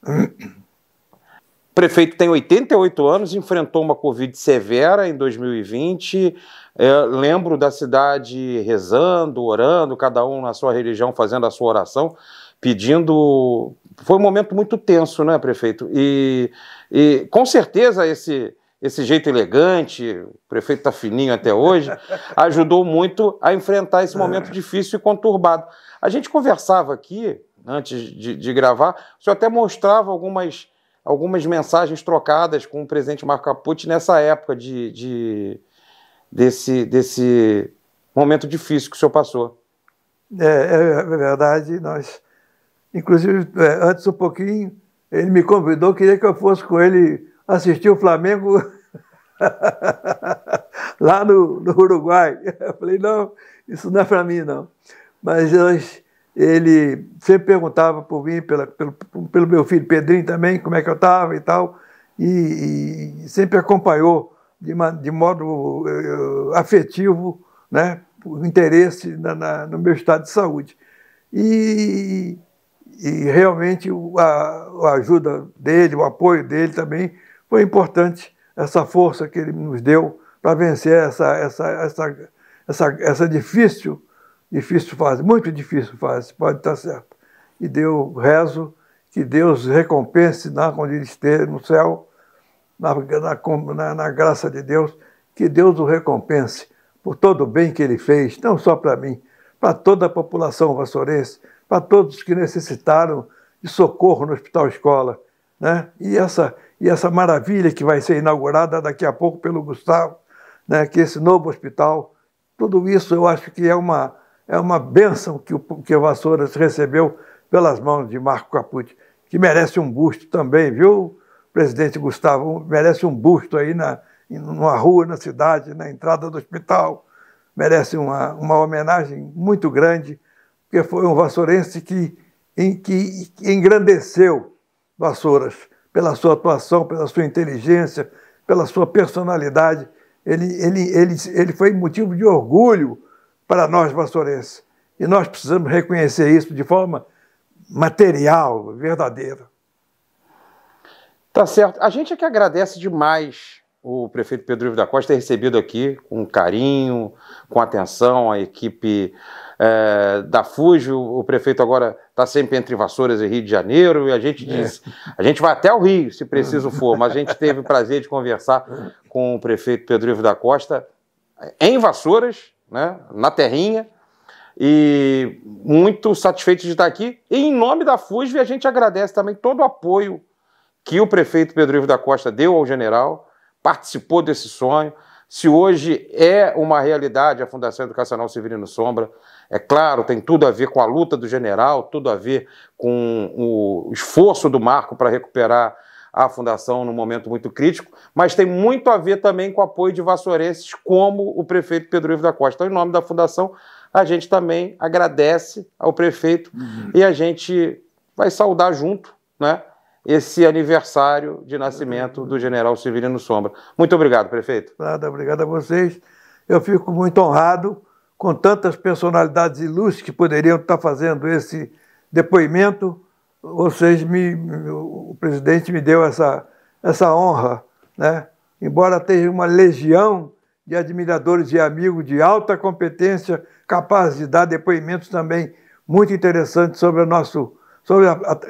O prefeito tem 88 anos, enfrentou uma Covid severa em 2020. Lembro da cidade rezando, orando, cada um na sua religião fazendo a sua oração, pedindo... Foi um momento muito tenso, né, prefeito? E com certeza esse jeito elegante, o prefeito está fininho até hoje, ajudou muito a enfrentar esse momento difícil e conturbado. A gente conversava aqui, antes de gravar, o senhor até mostrava algumas mensagens trocadas com o presidente Marco Capucci nessa época desse momento difícil que o senhor passou. É verdade, inclusive, antes um pouquinho, ele me convidou, queria que eu fosse com ele assistir o Flamengo lá no Uruguai. Eu falei, não, isso não é para mim, não. Mas ele sempre perguntava por mim, pelo meu filho Pedrinho também, como é que eu estava e tal, e sempre acompanhou de modo afetivo, né, o interesse no meu estado de saúde. E realmente a ajuda dele, o apoio dele também foi importante, essa força que ele nos deu para vencer essa difícil fase, muito difícil fase, pode estar certo. E rezo que Deus recompense onde ele esteja, no céu, na graça de Deus, que Deus o recompense por todo o bem que ele fez, não só para mim, para toda a população vassourense, para todos que necessitaram de socorro no Hospital Escola, né? E essa maravilha que vai ser inaugurada daqui a pouco pelo Gustavo, né? Que esse novo hospital, tudo isso eu acho que é uma bênção que o Vassouras recebeu pelas mãos de Marco Capucci, que merece um busto também, viu, presidente Gustavo? Merece um busto aí numa rua, na cidade, na entrada do hospital. Merece uma homenagem muito grande, porque foi um vassourense que engrandeceu Vassouras pela sua atuação, pela sua inteligência, pela sua personalidade. Ele foi motivo de orgulho para nós vassourenses. E nós precisamos reconhecer isso de forma material, verdadeira. Tá certo. A gente é que agradece demais o prefeito Pedro Ivo da Costa ter recebido aqui com carinho, com atenção, a equipe da FUSV. O prefeito agora está sempre entre Vassouras e Rio de Janeiro, e a gente disse, a gente vai até o Rio, se preciso for, mas a gente teve o prazer de conversar com o prefeito Pedro Ivo da Costa em Vassouras, né, na terrinha, e muito satisfeito de estar aqui. E em nome da FUSV, a gente agradece também todo o apoio que o prefeito Pedro Ivo da Costa deu ao general, participou desse sonho. Se hoje é uma realidade a Fundação Educacional Severino Sombra, é claro, tem tudo a ver com a luta do general, tudo a ver com o esforço do Marco para recuperar a Fundação num momento muito crítico, mas tem muito a ver também com o apoio de vassourenses como o prefeito Pedro Ivo da Costa. Então, em nome da Fundação, a gente também agradece ao prefeito e a gente vai saudar junto, né, esse aniversário de nascimento do general Severino Sombra. Muito obrigado, prefeito. Nada, obrigado a vocês. Eu fico muito honrado com tantas personalidades ilustres que poderiam estar fazendo esse depoimento. O presidente me deu essa honra, né? Embora tenha uma legião de admiradores e amigos de alta competência, capazes de dar depoimentos também muito interessantes sobre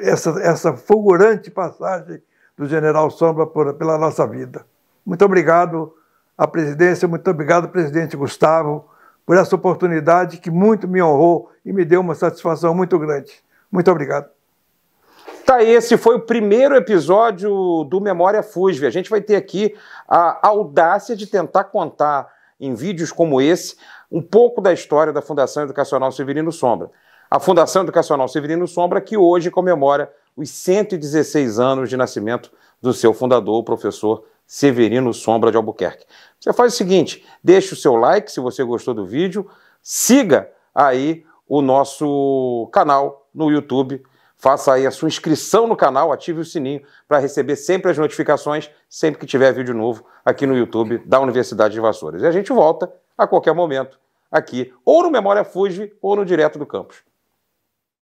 essa fulgurante passagem do general Sombra pela nossa vida. Muito obrigado à presidência, muito obrigado, presidente Gustavo, por essa oportunidade que muito me honrou e me deu uma satisfação muito grande. Muito obrigado. Tá, esse foi o primeiro episódio do Memória FUSV. A gente vai ter aqui a audácia de tentar contar em vídeos como esse um pouco da história da Fundação Educacional Severino Sombra. A Fundação Educacional Severino Sombra, que hoje comemora os 116 anos de nascimento do seu fundador, o professor Severino Sombra de Albuquerque. Você faz o seguinte, deixa o seu like se você gostou do vídeo, siga aí o nosso canal no YouTube, faça aí a sua inscrição no canal, ative o sininho para receber sempre as notificações, sempre que tiver vídeo novo aqui no YouTube da Universidade de Vassouras. E a gente volta a qualquer momento aqui, ou no Memória FUSV, ou no Direto do Campus.